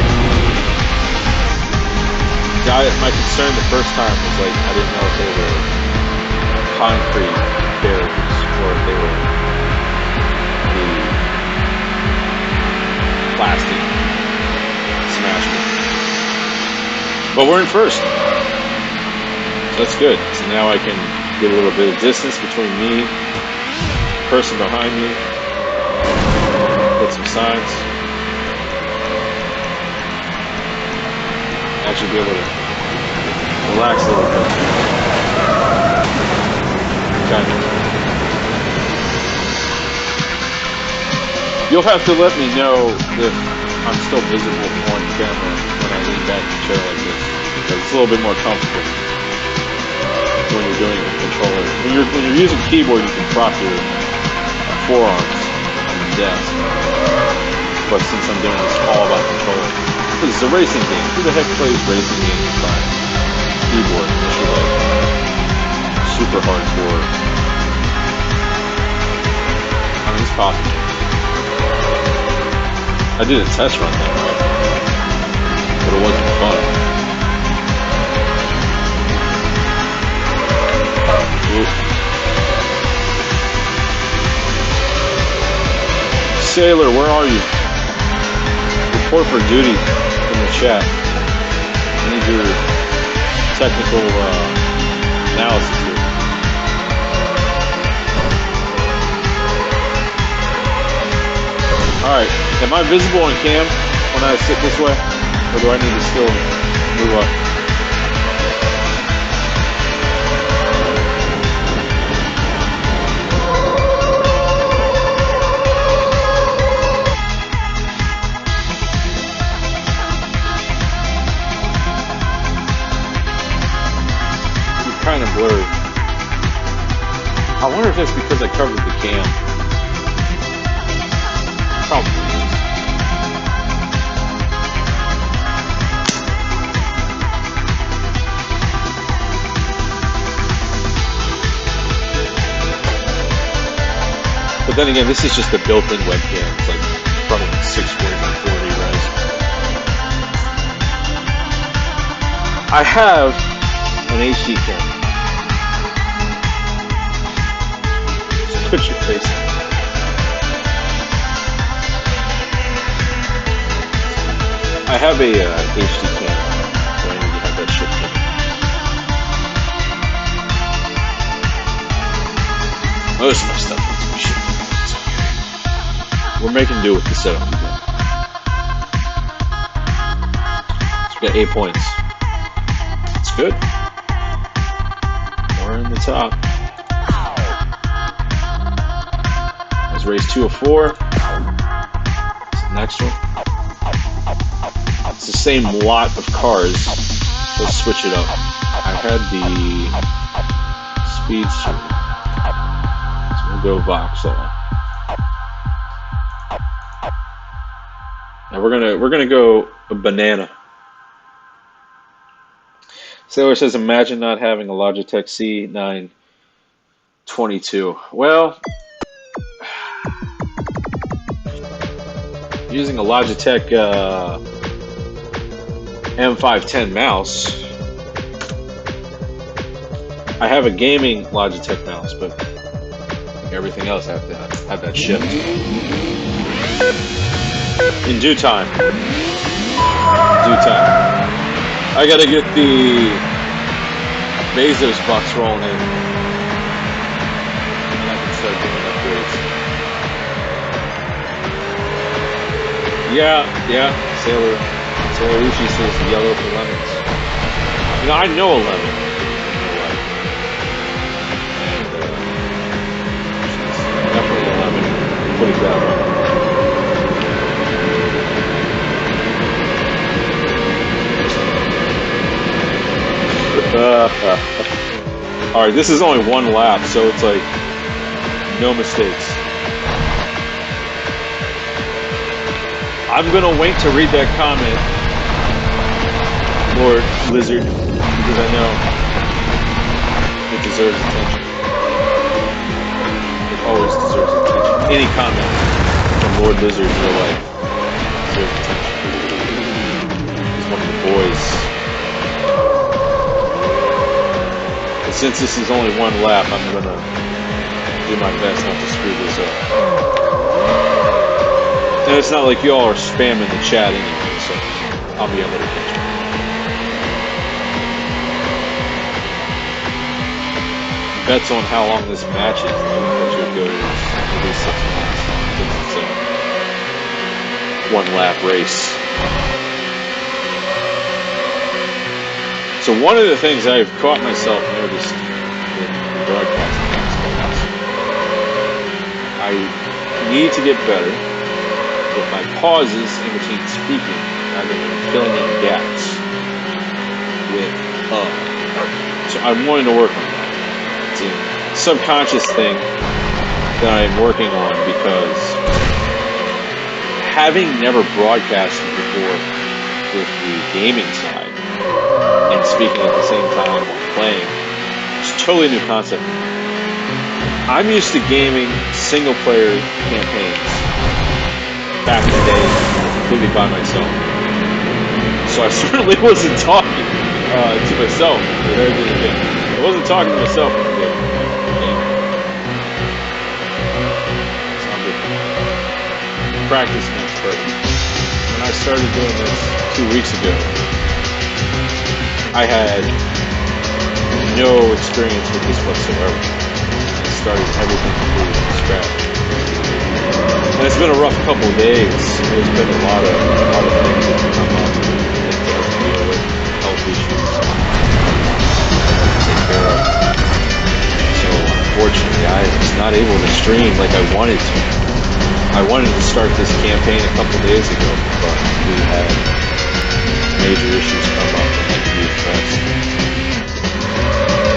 My concern the first time was like I didn't know if they were concrete barriers or if they were the plastic smashed me. But we're in first. So that's good. So now I can get a little bit of distance between me, the person behind me, hit some signs. Actually be able to relax a little bit. Kind of. You'll have to let me know if I'm still visible on camera when I lean back in the chair like this. Because it's a little bit more comfortable when you're doing it with the controller. When you're using keyboard, you can prop your forearms on the desk. But since I'm doing this all about controller, this is a racing game. Who the heck plays racing games by keyboard? Unless you're like super hardcore. I mean, it's possible. I did a test run that way, but it wasn't fun. Ooh. Sailor, where are you? Report for duty in the chat. I need your technical analysis here. Alright, am I visible on cam when I sit this way? Or do I need to still move up? Kind of blurry. I wonder if that's because I covered the cam. Probably. But then again, this is just a built-in webcam. It's like probably 640 by 40 res. I have an HD camera. Put your face in. I have a HD camera, so I need to have that shit taken. Most of my stuff needs to be shipped. We're making do with the setup we got. So we got 8 points. That's good. We're in the top. Race 2 of 4. Next one. It's the same lot of cars. Let's switch it up. I had the Speedster. So we'll go Vauxhall. Now we're gonna go a banana. Sailor says, imagine not having a Logitech C9 22. Well, using a Logitech M510 mouse. I have a gaming Logitech mouse, but everything else I have to have that shipped. In due time. I gotta get the Bezos box rolling in. And I can start doing upgrades. Yeah. Sailor Uchi says yellow for lemons. You know, I know a lemon. Definitely a lemon. Put it that way. Alright, this is only one lap, so it's like no mistakes. I'm gonna wait to read that comment, Lord Lizard, because I know it deserves attention. It always deserves attention. Any comment from Lord Lizard in real life deserves attention. He's one of the boys. But since this is only one lap, I'm gonna do my best not to screw this up. And it's not like y'all are spamming the chat anyway, so I'll be able to catch it. Bets on how long this match is, because it goes at least 6 minutes. It's a one-lap race. So one of the things I've caught myself noticed in the broadcasting aspects, I need to get better with my pauses in between speaking, rather than filling in gaps with So I'm wanting to work on that. It's a subconscious thing that I'm working on, because having never broadcasted before with the gaming side and speaking at the same time while playing, it's a totally new concept. I'm used to gaming single-player campaigns back in the day, completely by myself. So I certainly wasn't talking to myself at the very beginning. I wasn't talking to myself at the beginning. It's not good. Practice makes perfect. When I started doing this 2 weeks ago, I had no experience with this whatsoever. I started everything completely from scratch. And it's been a rough couple of days. There's been a lot of things that have come up that I have to deal with, health issues to take care of. So unfortunately, I was not able to stream like I wanted to. I wanted to start this campaign a couple of days ago, but we had major issues come up that had to be addressed.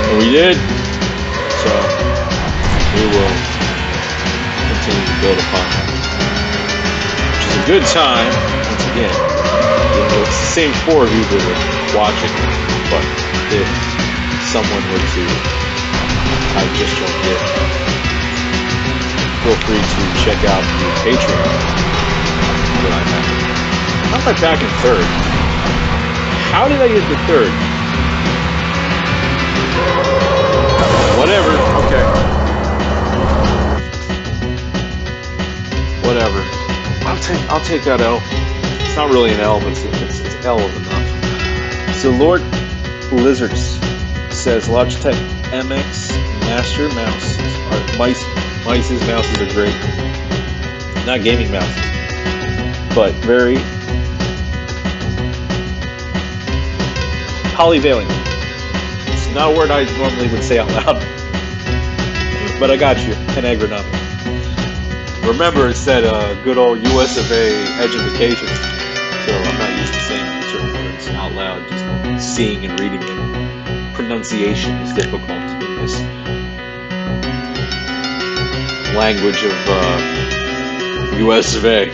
And we did. So we will continue to build upon that. Which is a good time, once again. You know, it's the same 4 of you that are watching, but if someone were to I just joined in, feel free to check out the Patreon that I'm at. How am I back in 3rd? How did I get to 3rd? Whatever, okay. Whatever. I'll take that L. It's not really an L, but it's L of enough. So Lord Lizards says Logitech MX Master mouses are mice's mouses are great. Not gaming mouses, but very polyvalent. It's not a word I normally would say out loud, but I got you. And agronomic. Remember, it said good old US of A education, so I'm not used to saying certain words out loud, just seeing and reading them. Pronunciation is difficult in this language of US of A.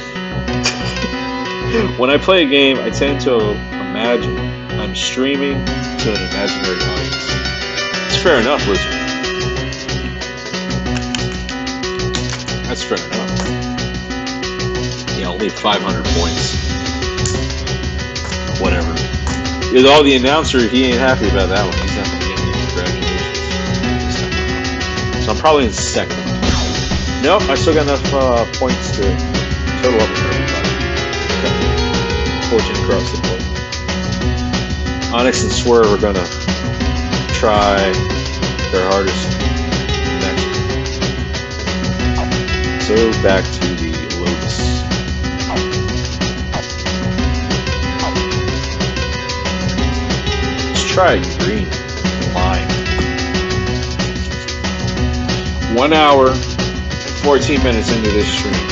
When I play a game, I tend to imagine I'm streaming to an imaginary audience. It's fair enough, Lizard. That's fair enough. Yeah, only 500 points. Whatever. With all the announcer, he ain't happy about that one. He's not going to get any congratulations. So I'm probably in second. Nope, I still got enough points to total up for everybody. 14 across the board. Onyx and Swerve are going to try their hardest next. So back to the Lotus. Let's try green line. 1 hour and 14 minutes into this stream.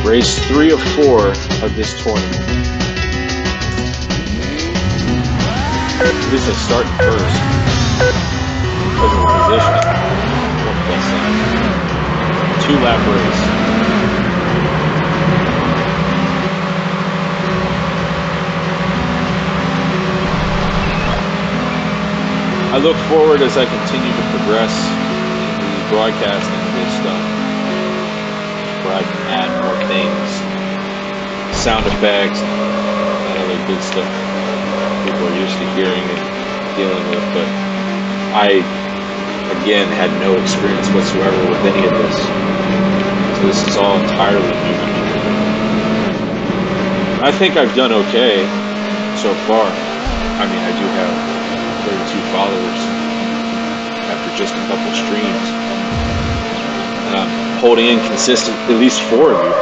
Race 3 of 4 of this tournament. At least I start first. Because of the position. 2-lap race. I look forward as I continue to progress in the broadcasting of this stuff, where I can add more things, sound effects, and other good stuff people are used to hearing and dealing with, but I, again, had no experience whatsoever with any of this. So this is all entirely new to me. I think I've done okay so far. I mean, I do have 32 followers after just a couple streams. And I'm holding in consistent, at least 4 of you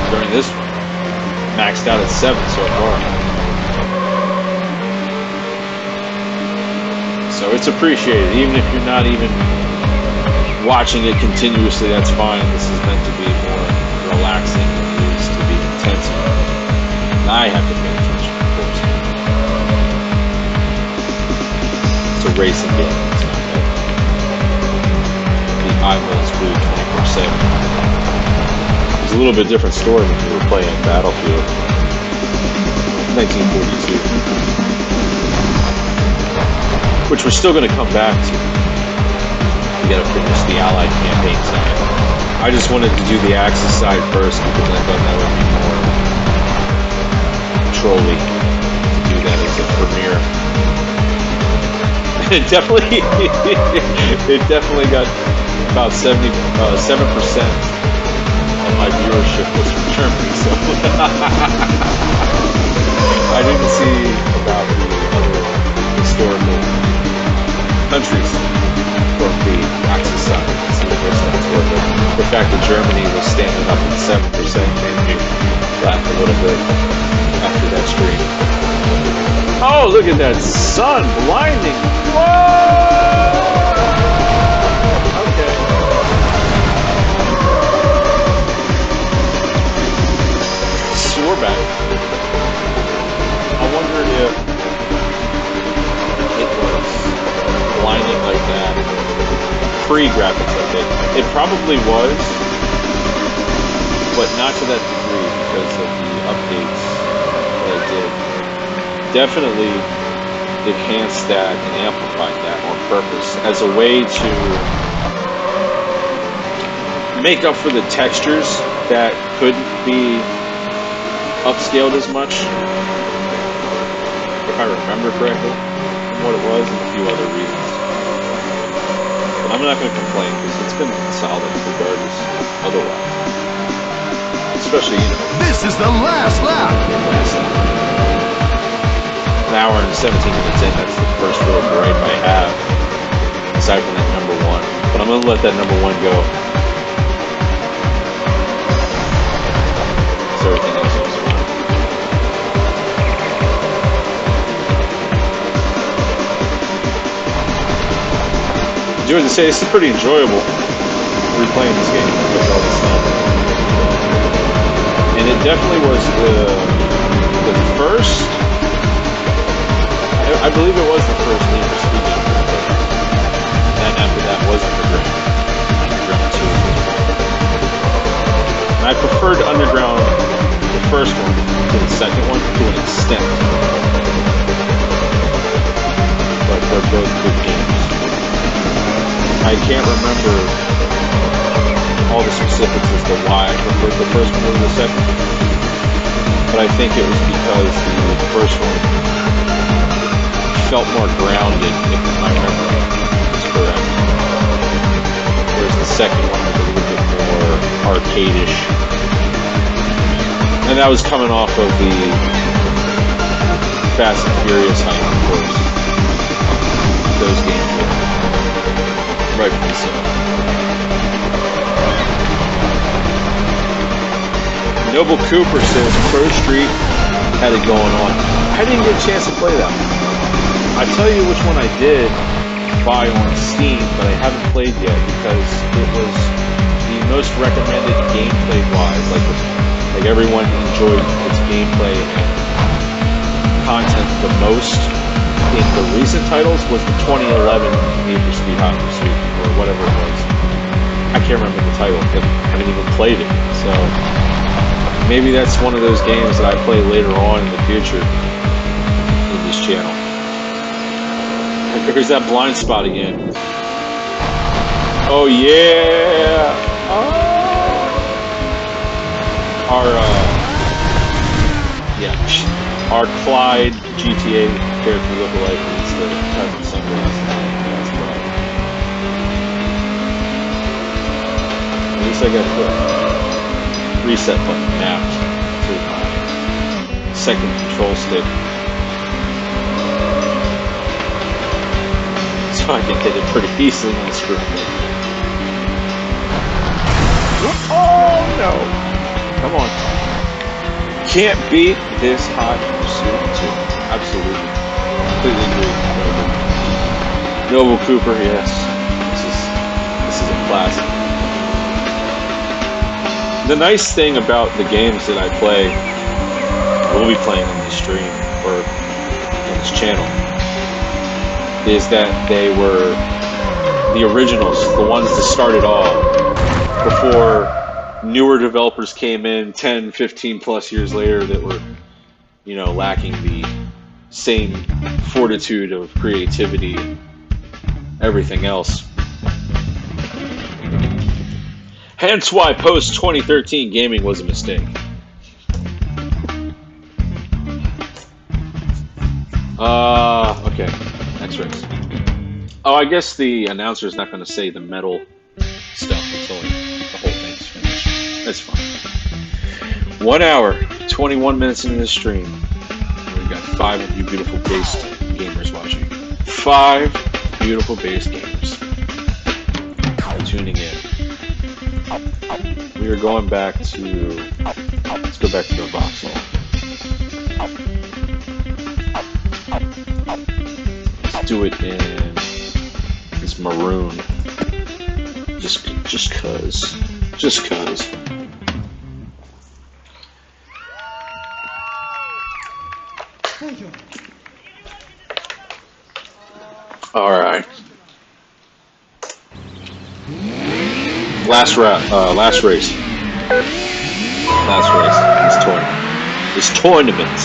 during this one. Maxed out at 7 so far. So it's appreciated, even if you're not even watching it continuously, that's fine. This is meant to be more relaxing than it is to be intense. And I have to pay attention, of course. It's a racing game. It's not like the eyeballs blue 24/7. It's a little bit different story when we were playing Battlefield 1942. Which we're still going to come back to. We got to finish the Allied campaign side. I just wanted to do the Axis side first because I thought that would be more trolly to do that as a premiere. It definitely got about 7% of my viewership was from Germany, so I didn't see about the other historical countries from the Axis side. So the fact that Germany was standing up at 7% made me laugh a little bit after that stream. Oh, look at that sun blinding! Whoa! Okay. So we're back. I wonder if it was blinding like that pre-graphics update. It probably was, but not to that degree because of the updates that I did. Definitely enhanced that and amplified that on purpose as a way to make up for the textures that couldn't be upscaled as much, if I remember correctly, from what it was and a few other reasons. But I'm not going to complain because it's been solid regardless otherwise. Especially, This is the last lap! An hour and 17 minutes in, that's the first real gripe I have, aside from that number 1. But I'm going to let that number 1 go. So everything else is fine. Do as I say, this is pretty enjoyable, replaying this game with all this stuff. And it definitely was the first, I believe it was the first Need for Speed game. And after that was Underground 2. And I preferred Underground, the first one, to the second one, to an extent. But they're both good games. I can't remember all the specifics as to why I preferred the first one over the second. But I think it was because the first one felt more grounded, if my memory is correct. Whereas the second one was a little bit more arcade-ish. And that was coming off of the Fast and Furious hype, of course. Those games were rightfully so. Noble Cooper says Pro Street had it going on. I didn't get a chance to play that one. I tell you which one I did buy on Steam, but I haven't played yet because it was the most recommended gameplay-wise. Like everyone enjoyed its gameplay and content the most in the recent titles was the 2011 Need for Speed Hot Pursuit or whatever it was. I can't remember the title. I haven't even played it, so maybe that's one of those games that I play later on in the future in this channel. Here's that blind spot again. Oh yeah! Oh. Our Clyde GTA character lookalike needs to cut the sunglasses. That's right. At least I got the reset button mapped to my second control stick, so I can hit it pretty easily on the screen. Oh no! Come on. Can't beat this Hot Pursuit 2. Absolutely. Completely agree. Noble Cooper, yes. This is a classic. The nice thing about the games that I play, will be playing on the stream, or on this channel, is that they were the originals, the ones that started all, before newer developers came in 10, 15 plus years later that were, you know, lacking the same fortitude of creativity and everything else. Hence why post-2013 gaming was a mistake. Okay, next race. Oh, I guess the announcer's not going to say the metal stuff until the whole thing's finished. That's fine. 1 hour, 21 minutes into the stream. We've got 5 of you beautiful based gamers watching. 5 beautiful based gamers tuning in. We are going back to, let's go back to the Vauxhall. Let's do it in this maroon. Just cause. All right. Last race. This tournament.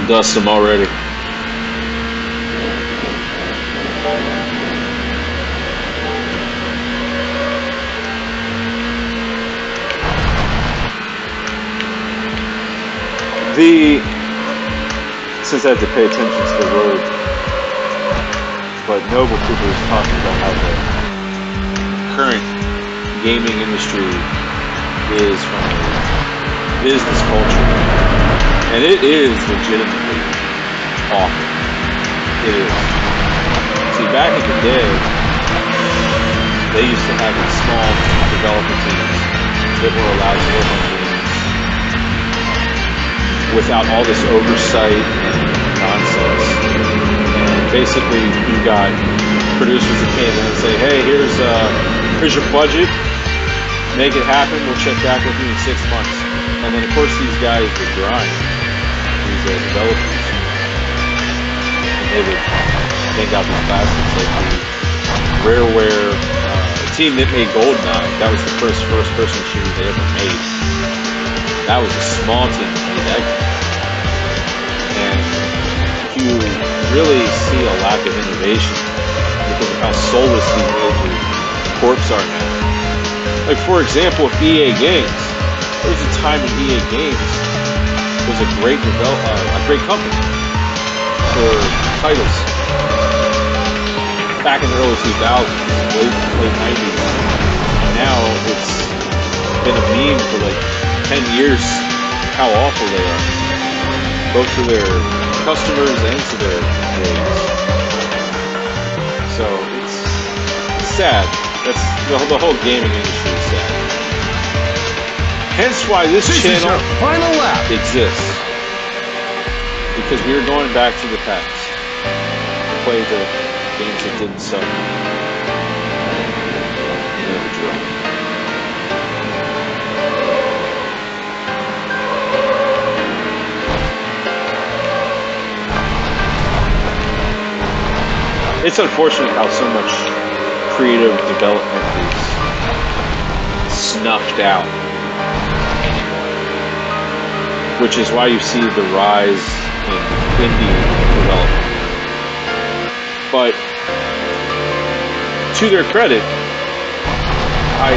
Dust them already. Since I have to pay attention to the road, but Noble Cooper is talking about how the current gaming industry is from a business culture, and it is legitimately awful. It is. See, back in the day, they used to have these small development teams that were allowed to work on games without all this oversight and nonsense. And basically, you got producers that came in and say, "Hey, here's your budget. Make it happen. We'll check back with you in 6 months." And then, of course, these guys would grind. These developers, and they would make out these classics like the Rareware team that made GoldenEye. That was the first-person shooter they ever made. That was a small team that made that game. you really see a lack of innovation because of how soulless these major corps are now. Like, for example, with EA Games, there was a time when EA Games was a great company for titles. Back in the early 2000s, late 90s. Now it's been a meme for like 10 years how awful they are. Both to their customers and to their employees. So it's sad. That's the whole gaming industry is sad. Hence why this channel is your final lap. exists. Because we are going back to the past to play the games that didn't suck. You know the drill. It's unfortunate how so much creative development is snuffed out. Which is why you see the rise in indie development. But to their credit, I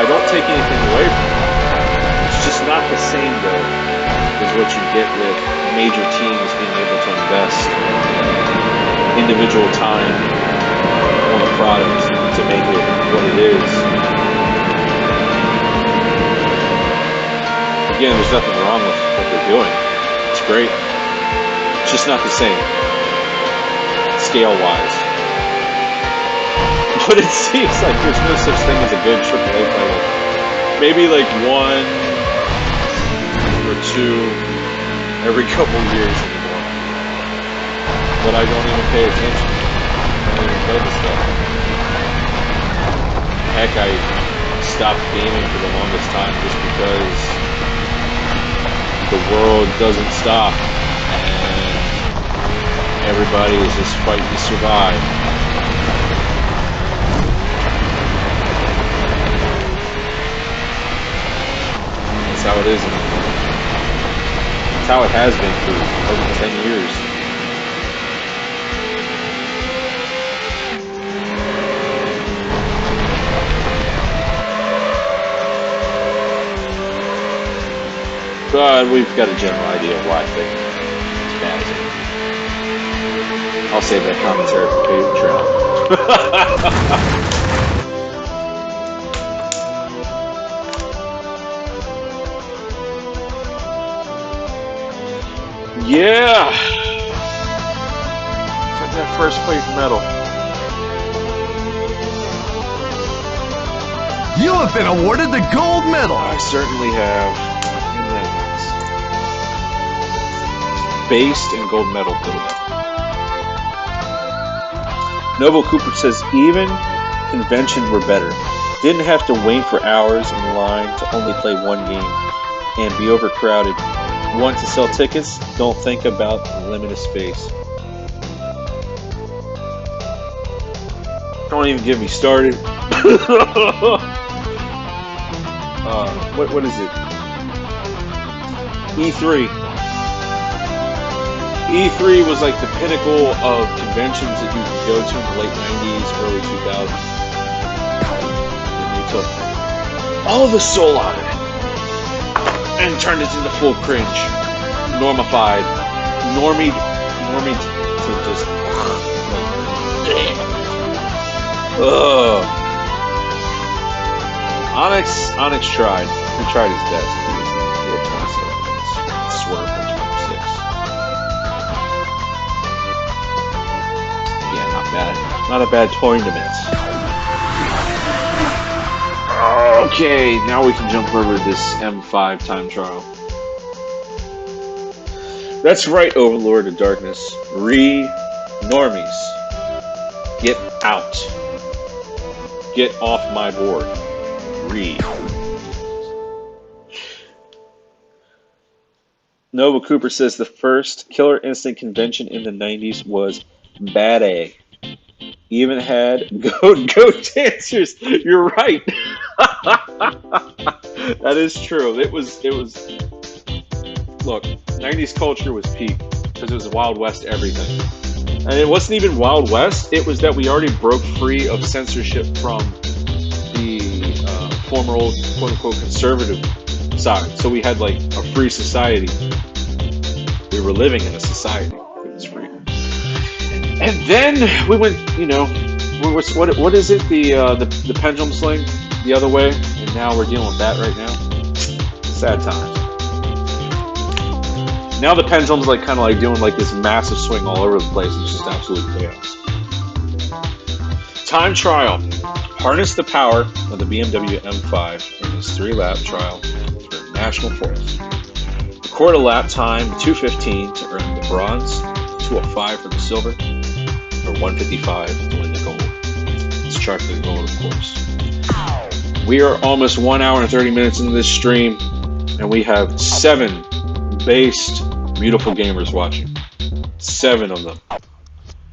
don't take anything away from it. It's just not the same though as what you get with major teams being able to invest individual time on a product to make it what it is. Again, there's nothing wrong with what they're doing. It's great. It's just not the same, scale-wise. But it seems like there's no such thing as a good AAA title. Maybe like one or two every couple years anymore. But I don't even pay attention. I don't even play this stuff. Heck, I stopped gaming for the longest time just because the world doesn't stop and everybody is just fighting to survive. That's how it is. That's how it has been for over 10 years. But we've got a general idea of why I think it's bad. I'll save that commentary for Patreon. Yeah! Got that first place medal. You have been awarded the gold medal. I certainly have. Based in gold medal buildup. Noble Cooper says even conventions were better. Didn't have to wait for hours in line to only play one game and be overcrowded. Want to sell tickets? Don't think about limited space. Don't even get me started. What is it? E3. E3 was like the pinnacle of conventions that you could go to in the late 90s, early 2000s. And they took all the soul out of it and turned it into full cringe. Normified. Normied to just like, ugh. Onyx tried. He tried his best. He had 27 minutes. Swerve for 26. Not a bad tournament. Okay, now we can jump over to this M5 time trial. That's right, Overlord of Darkness. Normies. Get out. Get off my board. Nova Cooper says the first Killer Instinct convention in the 90s was Bad A. Even had goat dancers. You're right. That is true. It was. Look, 90s culture was peak. because it was Wild West everything. And it wasn't even Wild West. It was that we already broke free of censorship from the former old quote-unquote conservative side. So we had like a free society. We were living in a society that was free. And then we went, you know, what is it? The pendulum swing the other way. And now we're dealing with that right now. Sad times. Now the pendulum's like kind of like doing like this massive swing all over the place. It's just absolute chaos. Time trial. Harness the power of the BMW M5 in this 3-lap trial through a national forest. Record a lap time 2:15 to earn the bronze, 2:05 for the silver, or 1:55 to win the gold. Let's chart for the gold, of course. We are almost 1 hour and 30 minutes into this stream, and we have 7 based, beautiful gamers watching. 7 of them.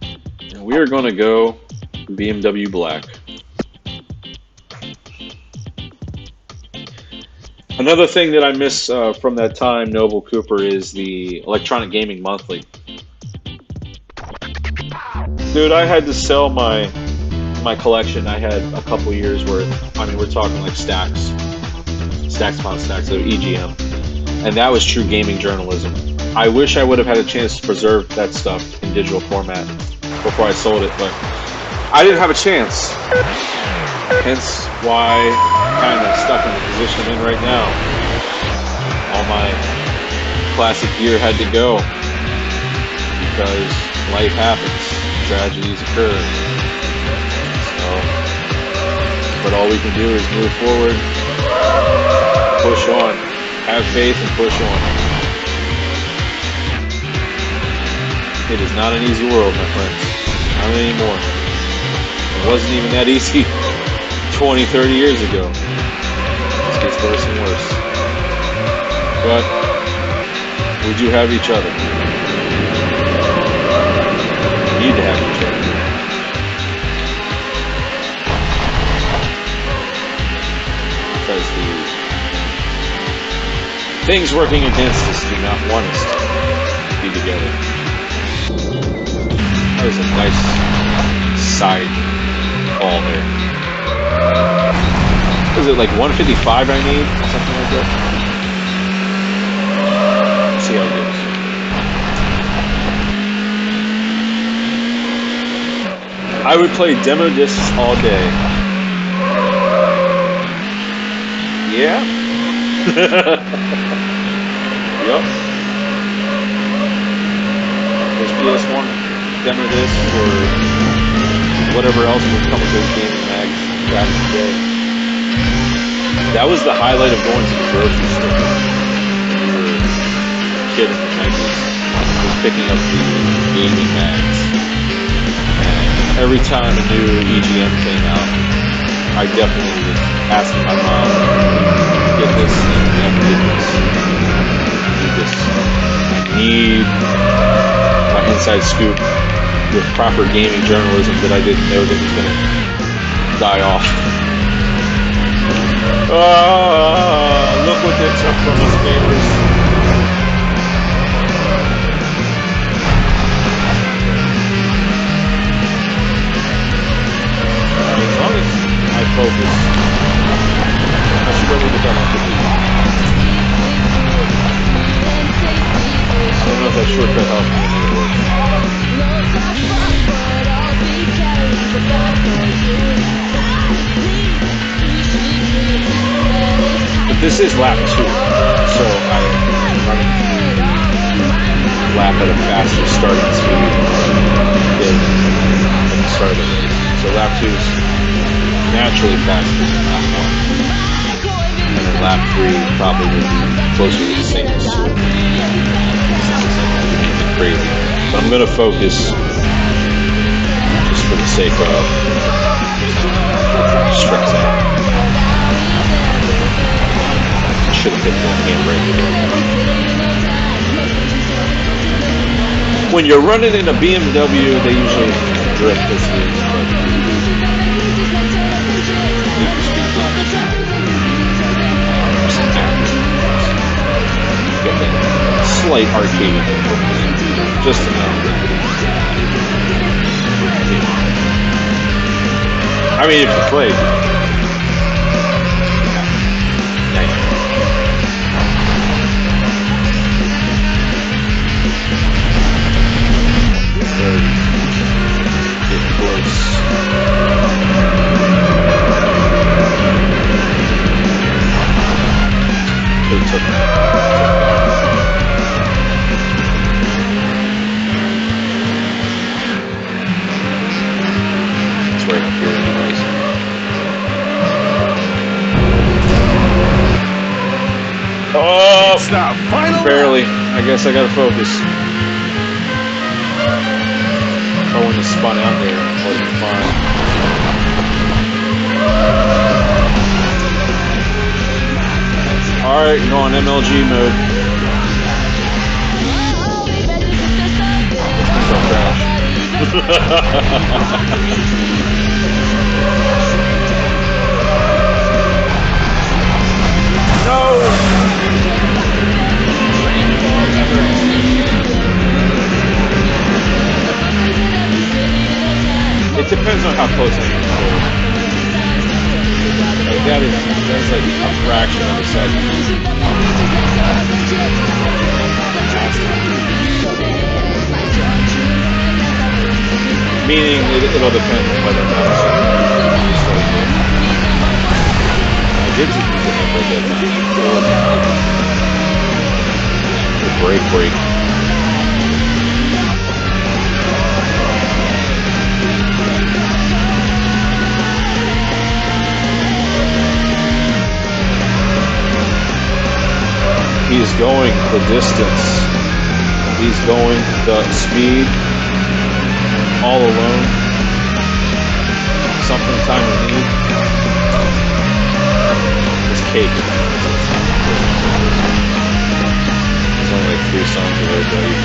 And we are going to go BMW Black. Another thing that I miss from that time, Noble Cooper, is the Electronic Gaming Monthly. Dude, I had to sell my collection. I had a couple years worth. I mean, we're talking like stacks upon stacks of EGM. And that was true gaming journalism. I wish I would have had a chance to preserve that stuff in digital format before I sold it, but I didn't have a chance. Hence why I'm kind of stuck in the position I'm in right now. All my classic gear had to go because life happens, tragedies occur. So, but all we can do is move forward, push on, have faith and push on. It is not an easy world, my friends. Not anymore. It wasn't even that easy 20, 30 years ago. It gets worse and worse. But we do have each other. We need to have each other. Because the things working against us do not want us to be together. That was a nice side ball there. Was it like 155 I need? Something like that? Let's see how it goes. I would play demo discs all day. Yeah? Yep. There's PS1 demo discs or whatever else would come with those gaming mags back in the day. That was the highlight of going to the grocery store when you were a kid in the 90s. Was picking up the gaming mags. And every time a new EGM came out, I definitely was asking my mom, get this, and never get this. I need this. I need my inside scoop with proper gaming journalism that I didn't know that was going to die off. Look what they took from us, gamers. As long as I focus, I should be able to get that on the beat. I don't know if that shortcut helps me make it work. But this is lap 2, so I'm running through lap at a faster starting speed than at the start of the race. So lap 2 is naturally faster than lap 1. And then lap 3 probably will be closer to the same as 2. It's crazy. But I'm going to focus just for the sake of stress out. Should have hit the handbrake. When you're running in a BMW, they usually drift this week, but need for speed bumps. Get that slight arcade. Just enough. I mean, if you play. Get close. They took that. It's right up here anyways. Oh! It's the final Barely. I guess I gotta focus. If I wouldn't have spun out there, it would have been fine. Alright, go on MLG mode. Don't crash. No! It depends on how close I am. Like that's like a fraction of a second. Meaning it'll depend on whether or not I did use the handbrake at the brake. He's going the distance. He's going the speed all alone. Something time we need. It's cake. There's only like 3 songs away, buddy.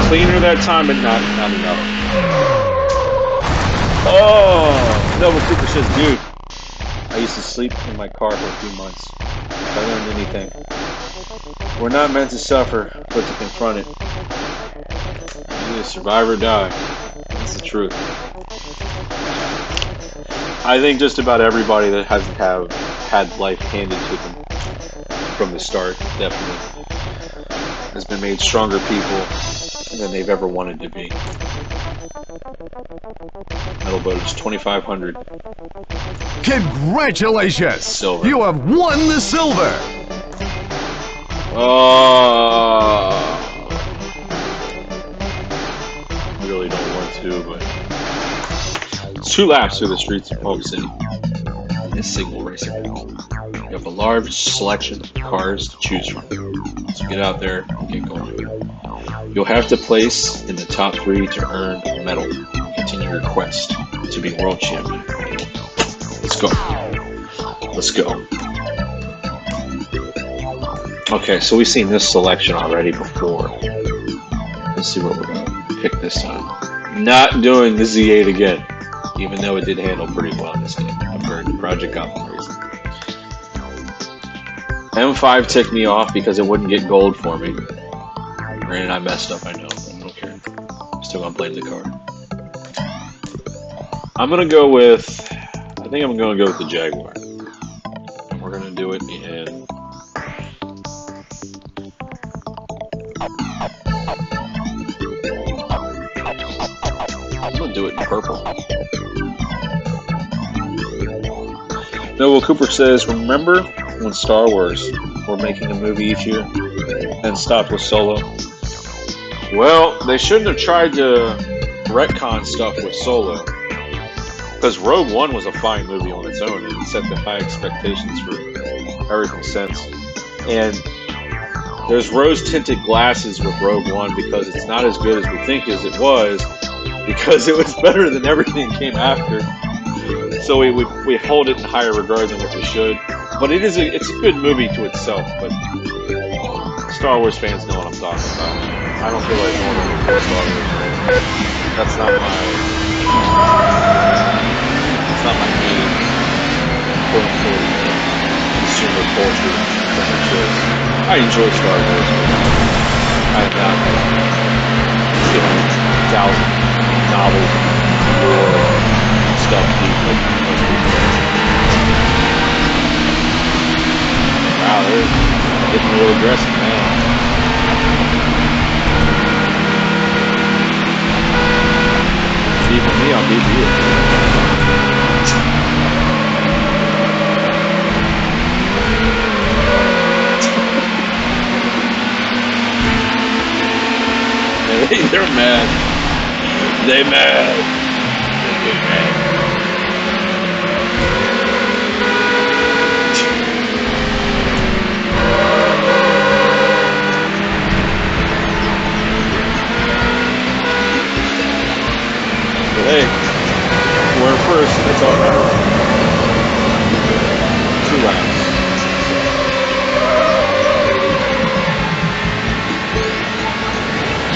Cleaner that time, but not enough. Oh, Double Cooper says, dude, I used to sleep in my car for a few months. If I learned anything, we're not meant to suffer, but to confront it. You either survive or die. That's the truth. I think just about everybody that hasn't had life handed to them from the start, definitely, has been made stronger people than they've ever wanted to be. Metal boat is 2,500. Congratulations! Silver. You have won the silver! Really don't want to, but it's 2 laps through the streets of Polk City. It's single racing. You have a large selection of cars to choose from. So get out there and get going. You'll have to place in the top 3 to earn a medal and continue your quest to be world champion. Let's go. Let's go. Okay, so we've seen this selection already before. Let's see what we're going to pick this time. Not doing the Z8 again, even though it did handle pretty well in this game. I've heard Project Gotham Racing. M5 ticked me off because it wouldn't get gold for me. Granted, I messed up, I know, but I don't care. I'm still gonna blame the car. I'm gonna go with, I think I'm gonna go with the Jaguar. And we're gonna do it in, I'm gonna do it in purple. Noble Cooper says, remember when Star Wars were making a movie each year and stopped with Solo? Well, they shouldn't have tried to retcon stuff with Solo, because Rogue One was a fine movie on its own and it set the high expectations for everything since. And there's rose-tinted glasses with Rogue One because it's not as good as we think as it was, because it was better than everything that came after. So we hold it in higher regard than what we should. But it's a good movie to itself. But Star Wars fans know what I'm talking about. I don't feel like going over Star Wars. That's not my main quote unquote consumer culture choice. I enjoy Star Wars. I have not 200,000 novels or stuff deep like most people. Wow, they're getting real aggressive now. Even me on BBU. They're mad. They mad. They're mad. But hey, we're first. That's all that matters. 2 laps.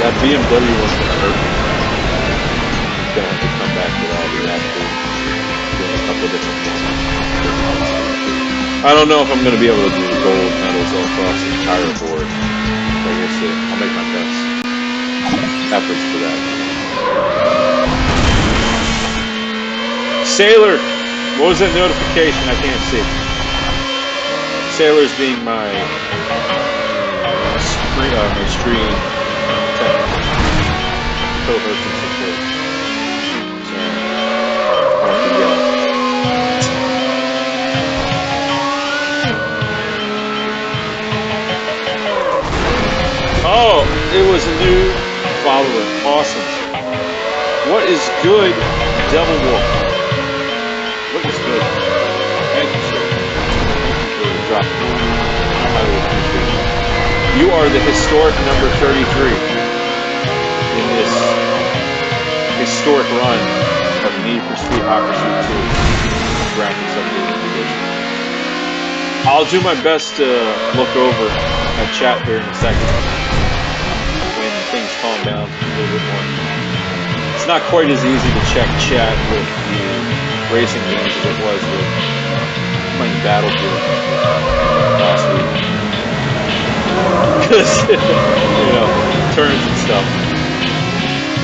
That BMW was going to hurt me. He's going to have to come back to that. We have to do a couple of different things. I don't know if I'm going to be able to do gold medals all across the entire board. But we'll see. I'll make my best efforts for that. Sailor! What was that notification? I can't see. Sailor's being my stream co-host and support. So, I'll have to yell. Oh, it was a new follower. Awesome. What is good, Devil Wolf? What is good? Thank you, sir. For dropping it. I highly appreciate it. You are the historic number 33. In this historic run of Need for Speed Hot Pursuit 2 graphics updated edition. I'll do my best to look over my chat here in a second when things calm down a little bit more. It's not quite as easy to check chat with the racing games as it was with playing Battlefield last week. Because, you know, turns and stuff.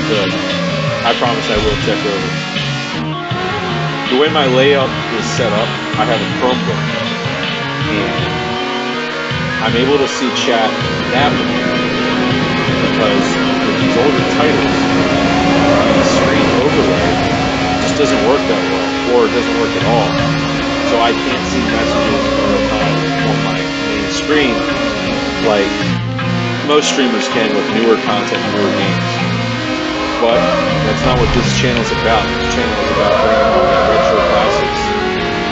But I promise I will check over. The way my layout is set up, I have a Chromebook, and I'm able to see chat that way because with these older titles, the screen overlay just doesn't work that well, or it doesn't work at all. So I can't see messages in real time on my main screen like most streamers can with newer content, newer games. But that's not what this channel's about. This channel is about bringing all the retro classics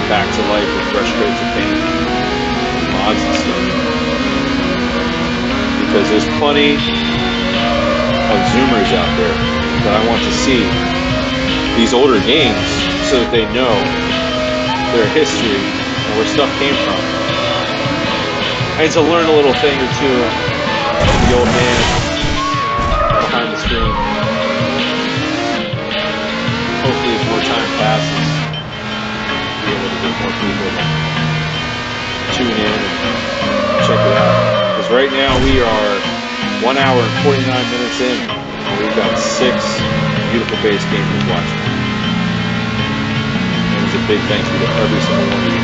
back to life with fresh coats of paint, mods and stuff. Because there's plenty of Zoomers out there that I want to see these older games so that they know their history and where stuff came from. And to learn a little thing or two from the old man behind the screen. Hopefully, as more time passes, we'll be able to get more people to tune in and check it out. Because right now we are 1 hour and 49 minutes in, and we've got 6 beautiful base gamers watching. And it's a big thank you to every single one of you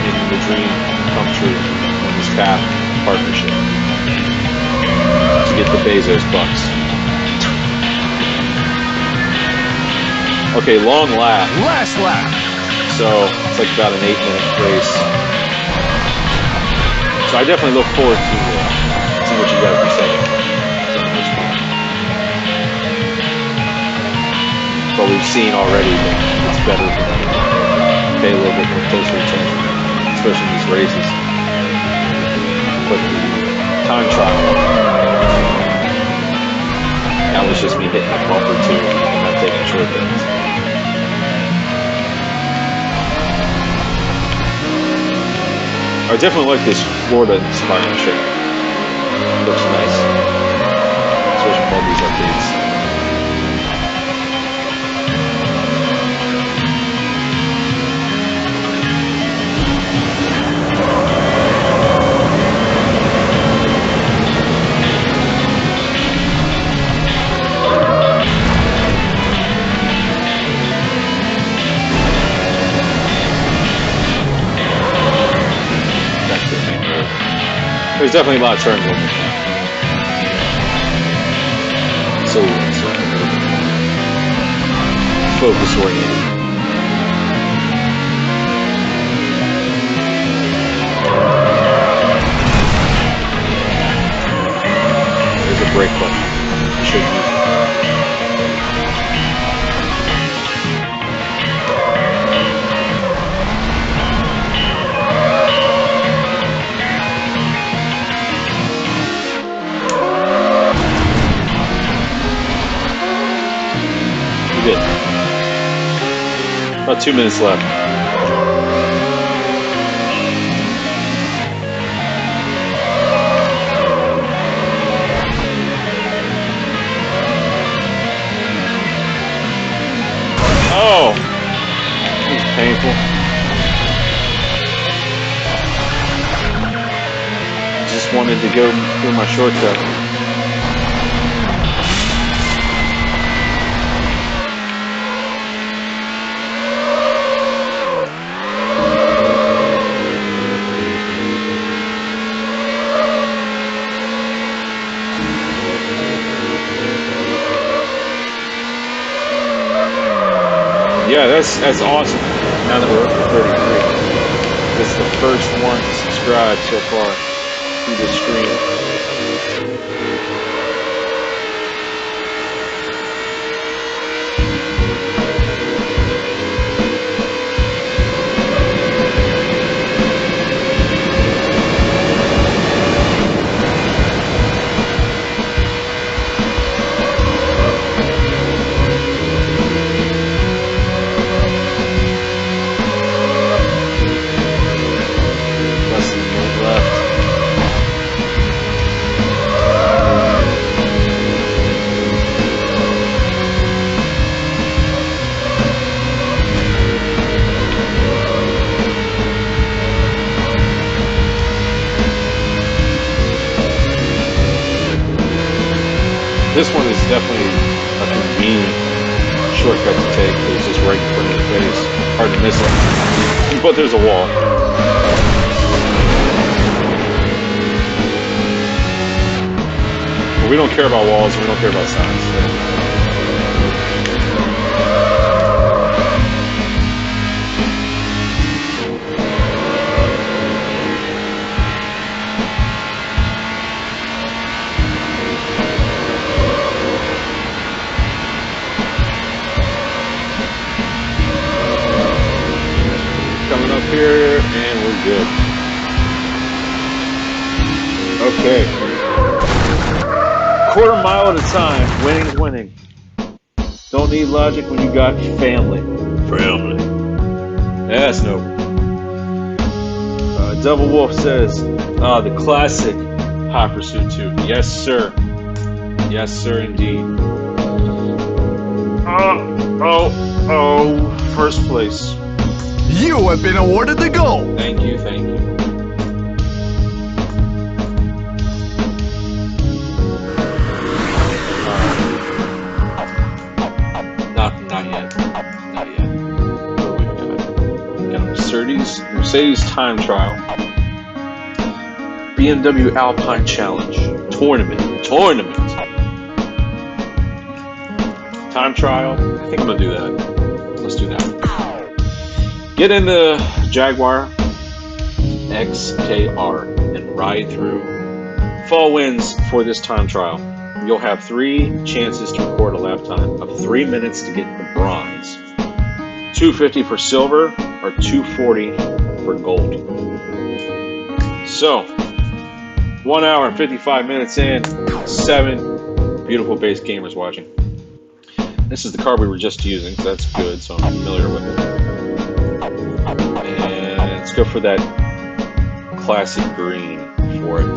making the dream come true on this path of partnership to get the Bezos bucks. Okay, long lap. Last lap. So it's like about an 8-minute race. So I definitely look forward to see what you guys are saying. But we've seen already that it's better for them to pay a little bit more closer attention, especially in these races. But the time trial, that was just me hitting a bump or two and not taking shortcuts. I definitely like this Florida-inspired shirt. Looks nice, especially with all these updates. There's definitely a lot of turns on this. So focus oriented. There's a brake button. You should use it. Good. About 2 minutes left. Oh! That was painful. Just wanted to go through my shortcut. Yeah, that's awesome. Now that we're up to 33. This is the first one to subscribe so far to the stream. This one is definitely a convenient shortcut to take. It's just right in front of your face. Hard to miss it. But there's a wall. But we don't care about walls. We don't care about signs. So. Here, and we're good. Okay. Quarter mile at a time. Winning's winning. Don't need logic when you got family. Family. That's no. Double Wolf says, the classic Hot Pursuit 2. Yes, sir. Yes, sir, indeed. First place. You have been awarded the gold. Thank you, thank you. Not yet. Not yet. What do we got? We got Mercedes time trial. BMW Alpine Challenge. Tournament. Time trial. I think I'm gonna do that. Let's do that. Get in the Jaguar XKR and ride through. Fall wins for this time trial. You'll have 3 chances to record a lap time of 3 minutes to get the bronze, 250 for silver, or 240 for gold. So, 1 hour and 55 minutes in, 7 beautiful base gamers watching. This is the car we were just using, so that's good, so I'm familiar with it. And let's go for that classy green for it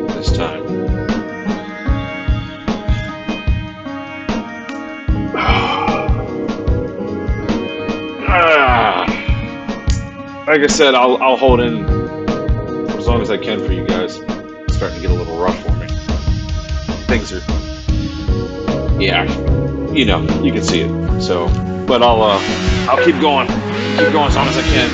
this time. Like I said, I'll hold in for as long as I can for you guys. It's starting to get a little rough for me. Things are, yeah, you know, you can see it. So, but I'll keep going as long as I can.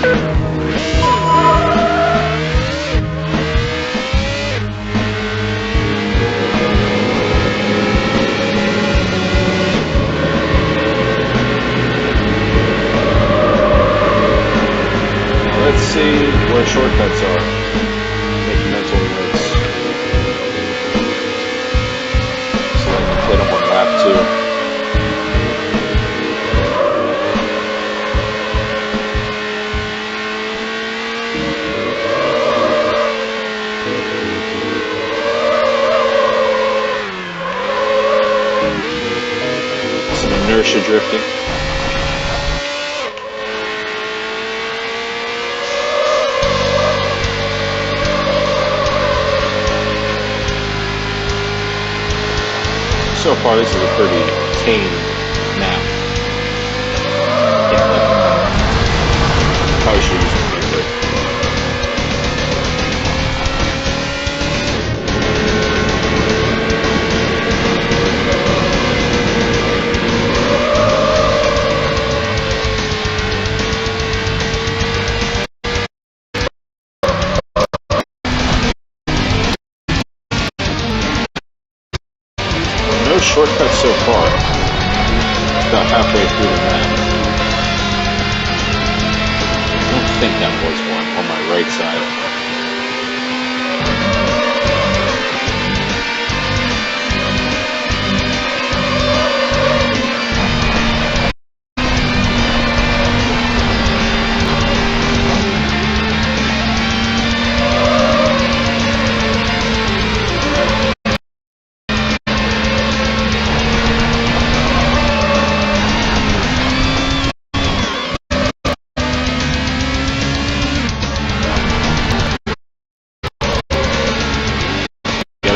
Let's see where shortcuts are. Make mental notes. So I can play them on lap 2. Some inertia drifting. So far, this is a pretty tame map. Probably should use a bitrate. No shortcuts so far. About halfway through the map. I don't think that was one on my right side.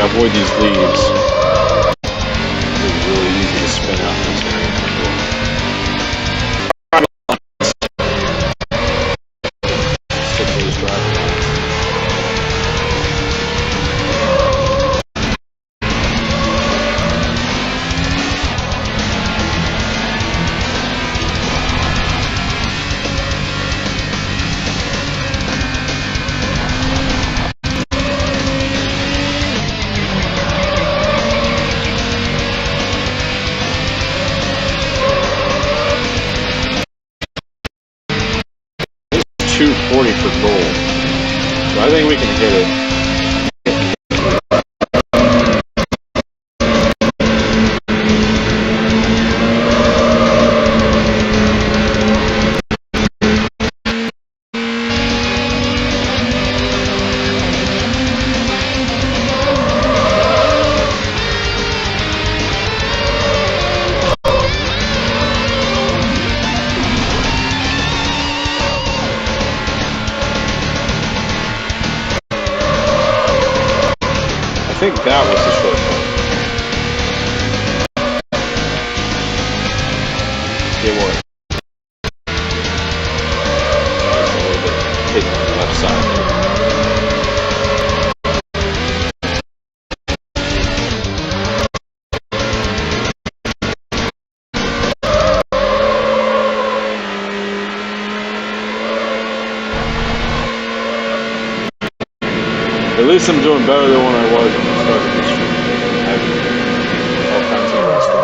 Avoid these leaves. It's really easy to spin out in this area. Stick to this driver lines. $240 for gold. So I think we can hit it. I think that was the shortcut. It was. A little bit hidden on the left side there. At least I'm doing better than when I was when I started this stream. I have all kinds of rest on.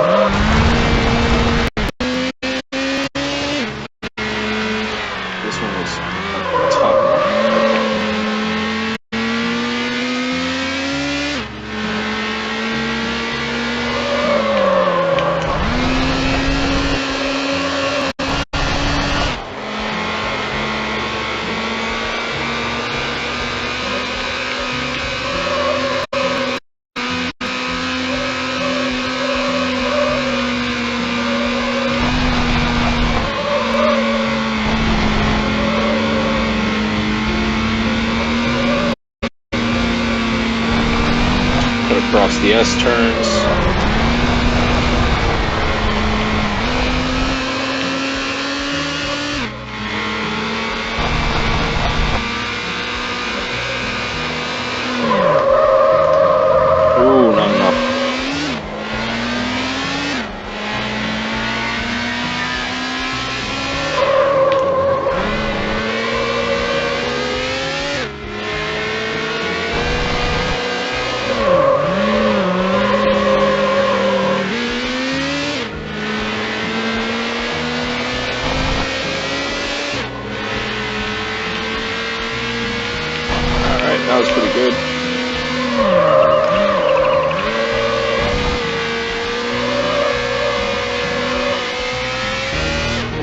This one was tough. across the S turns. Ooh, not enough. Alright, that was pretty good.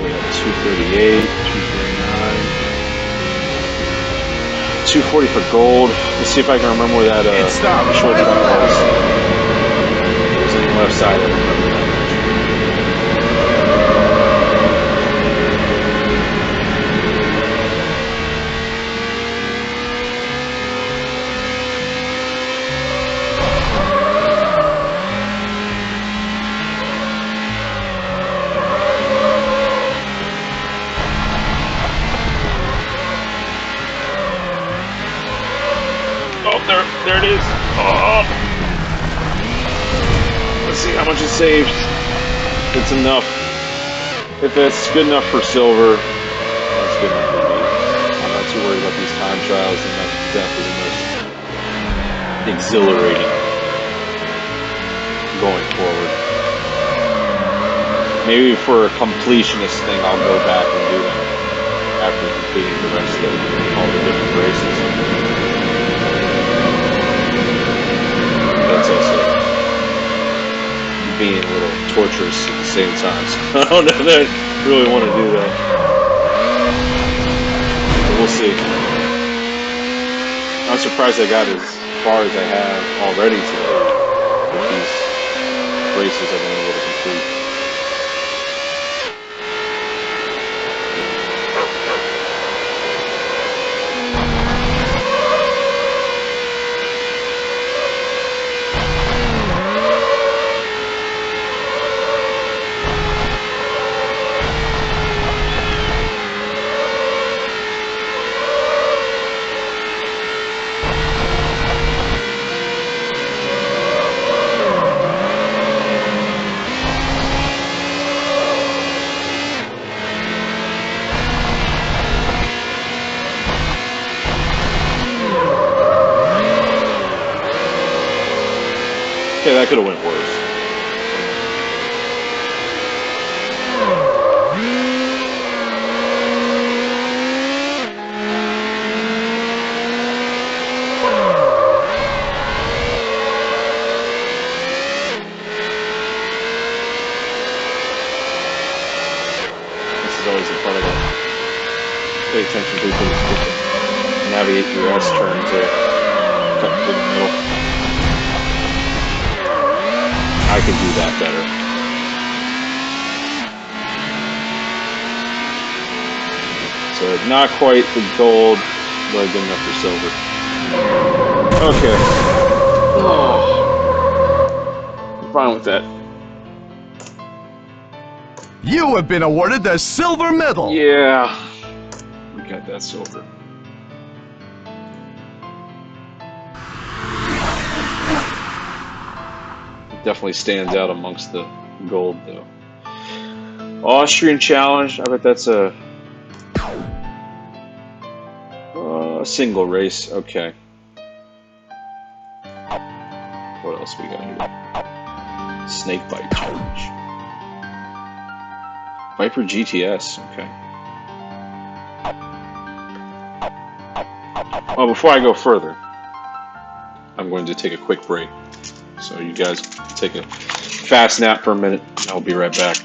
We have 238, 239, 240 for gold. Let's see if I can remember where that short track was. It was on the left side. I don't remember that much. Oh, there it is. Oh. Let's see how much it saved. It's enough. If it's good enough for silver, that's good enough for me. I'm not too worried about these time trials, and that's exactly the most exhilarating going forward. Maybe for a completionist thing, I'll go back and do them after completing the rest of all the different races. That's also being a little torturous at the same time. So I don't know that I really want to do that. But we'll see. I'm surprised I got as far as I have already today with these races I've been able to complete. Okay, that could have went worse. This is always the part I gotta pay attention to because you can navigate your S turns there. Cut through the middle. I can do that better. So not quite the gold, but good enough for silver. Okay. Oh. I'm fine with that. You have been awarded the silver medal. Yeah. We got that silver. Definitely stands out amongst the gold, though. Austrian Challenge. I bet that's a single race. Okay. What else we got here? Snake Bite Challenge. Viper GTS. Okay. Well, before I go further, I'm going to take a quick break. So you guys take a fast nap for a minute. I'll be right back.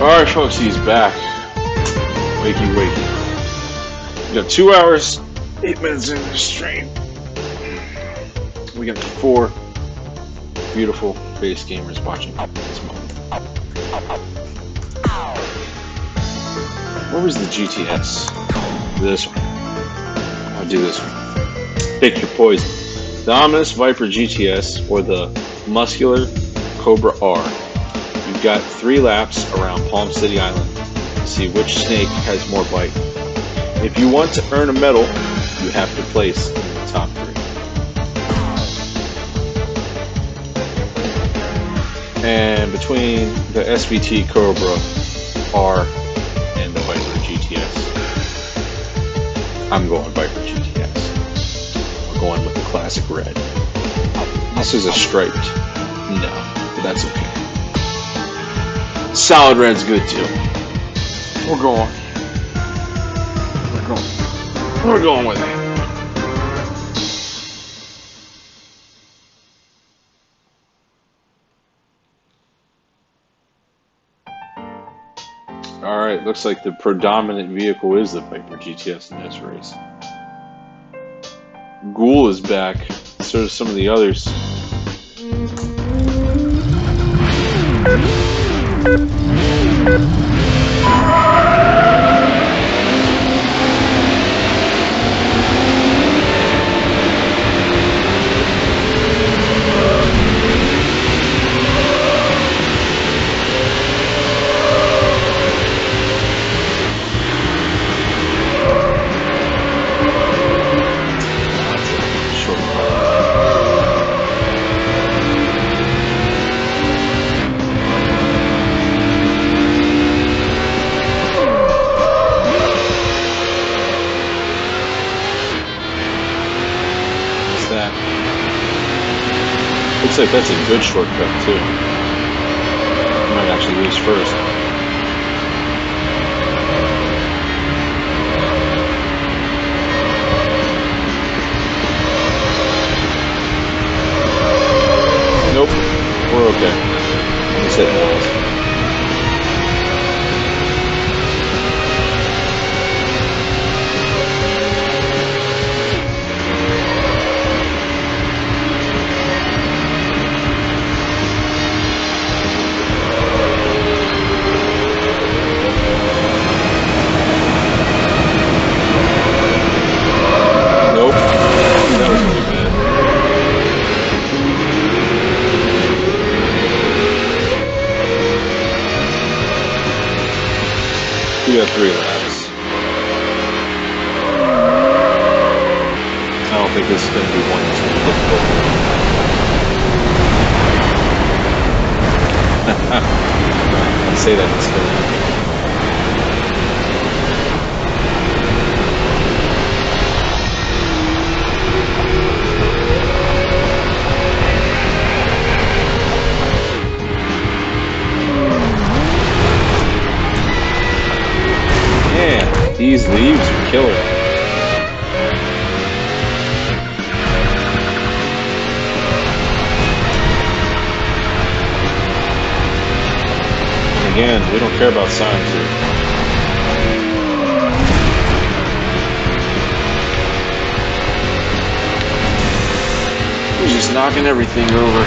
Alright, folks, he's back. Wakey, wakey. We got 2 hours, 8 minutes in this stream. We got 4 beautiful face gamers watching at this moment. Where was the GTS? This one. I'll do this one. Pick your poison. The ominous Viper GTS or the muscular Cobra R. You've got 3 laps around Palm City Island to see which snake has more bite. If you want to earn a medal, you have to place in the top 3. And between the SVT Cobra R and the Viper GTS, I'm going Viper GTS. I'm going with the classic red. This is a striped. No, but that's okay. Solid red's good too. We're going with it. Alright, looks like the predominant vehicle is the Viper GTS in this race. Ghoul is back, so does some of the others. Looks like that's a good shortcut too. You might actually lose first. Nope, we're okay. Let's hit walls. We got 3 laps. I don't think this is going to be one that's going to be difficult. I say that it's going to happen. These leaves are killer. And again, we don't care about signs here. We're just knocking everything over.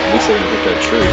At least I didn't hit that tree.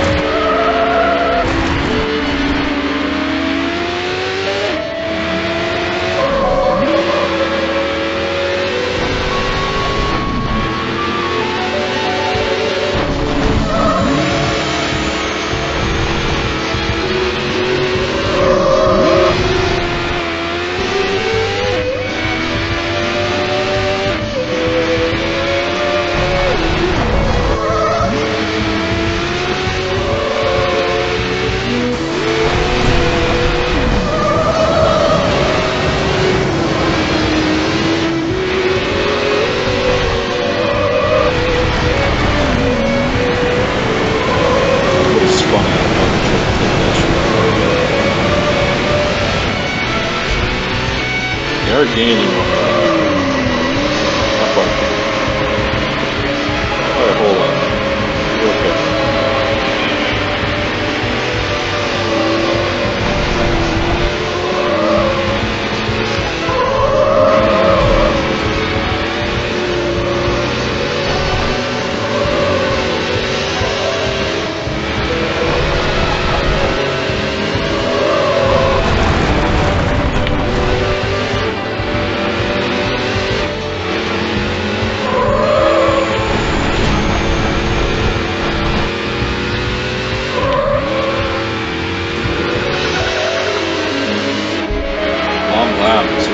They're gaining momentum. Not quite.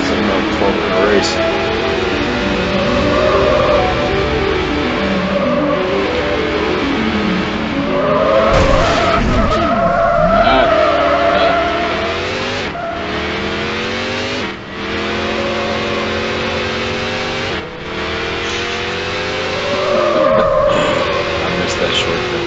It's about a 12-minute race. I missed that shortcut.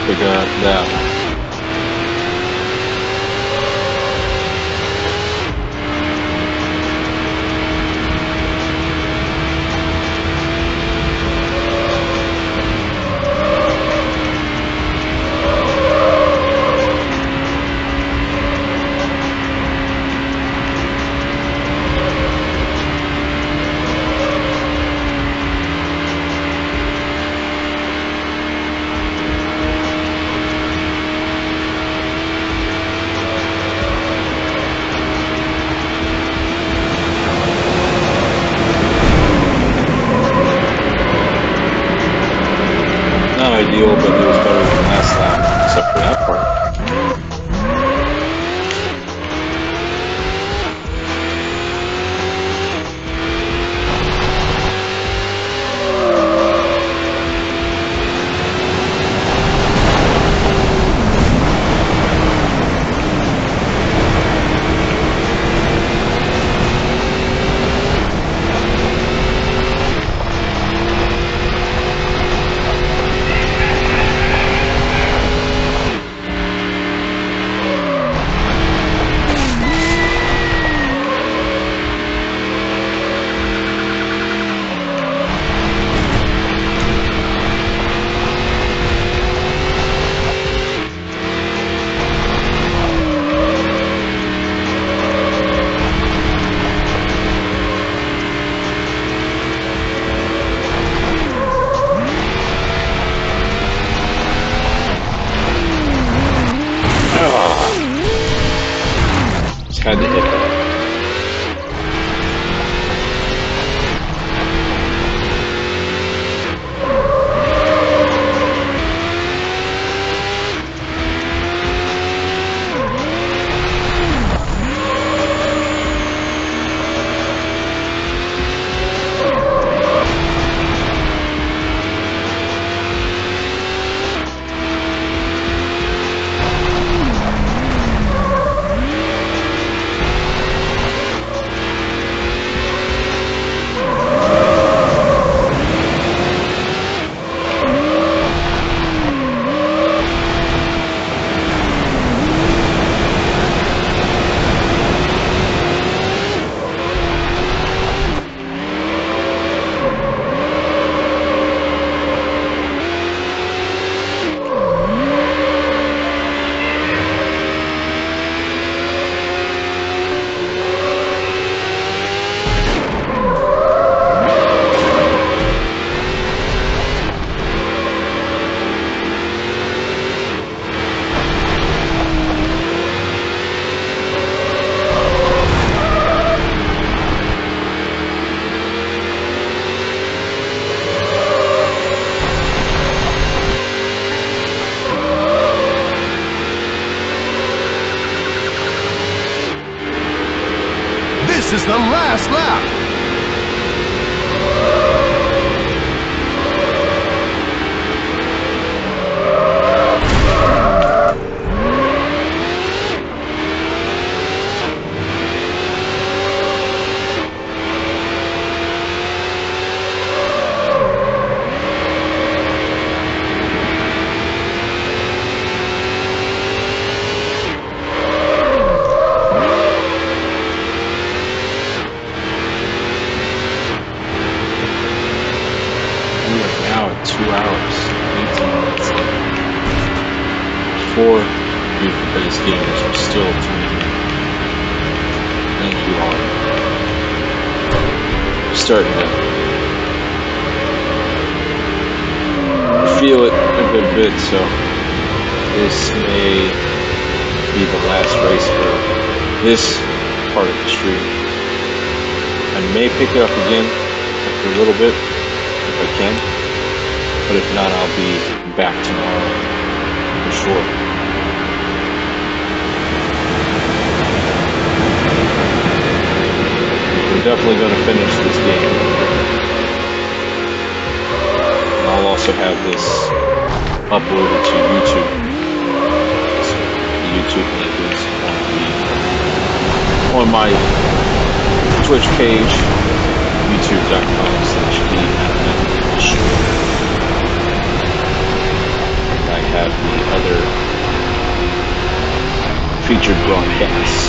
Pick up that one. Ideal, but it was better than last lap, except for that part. Had to hit that. This is the last lap. Four beautiful base gamers are still tuning in. Thank you all. Starting to feel it a good bit, so this may be the last race for this part of the stream. I may pick it up again after a little bit, if I can. But if not, I'll be back tomorrow for sure. We're definitely going to finish this game. And I'll also have this uploaded to YouTube. So the YouTube link is on my Twitch page, youtube.com/DMMDestroyer. And I have the other featured broadcasts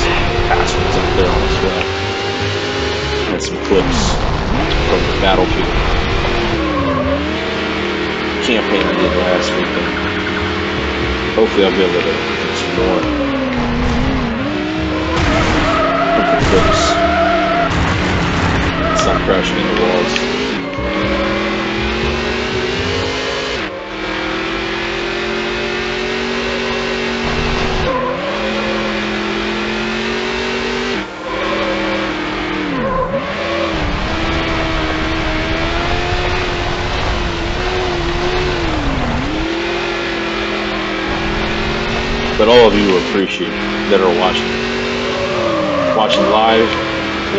passwords up there as well. And some clips from the Battlefield campaign I did last weekend. Hopefully I'll be able to do some more of the clips. Stop crashing into walls. But all of you appreciate that are watching live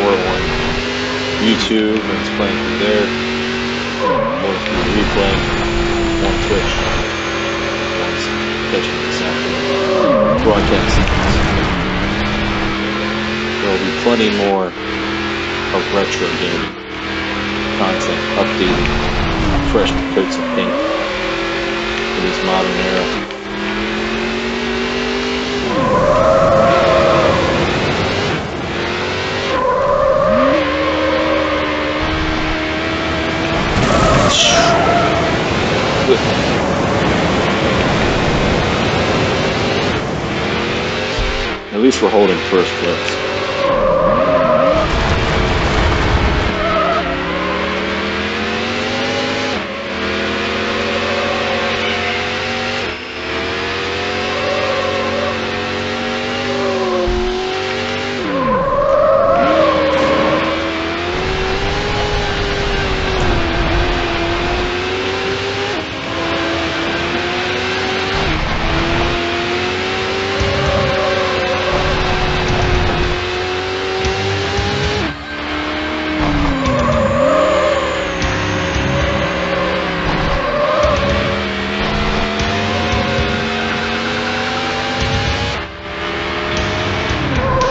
or on YouTube and it's playing through there, or through replay on Twitch. Once catching this after broadcast. There will be plenty more of retro gaming content, updated, fresh coats of paint for this modern era. At least we're holding first place.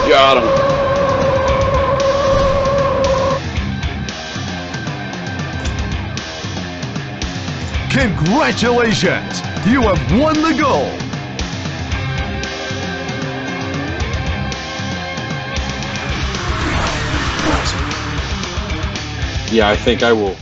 Got him. Congratulations! You have won the gold! Yeah, I think I will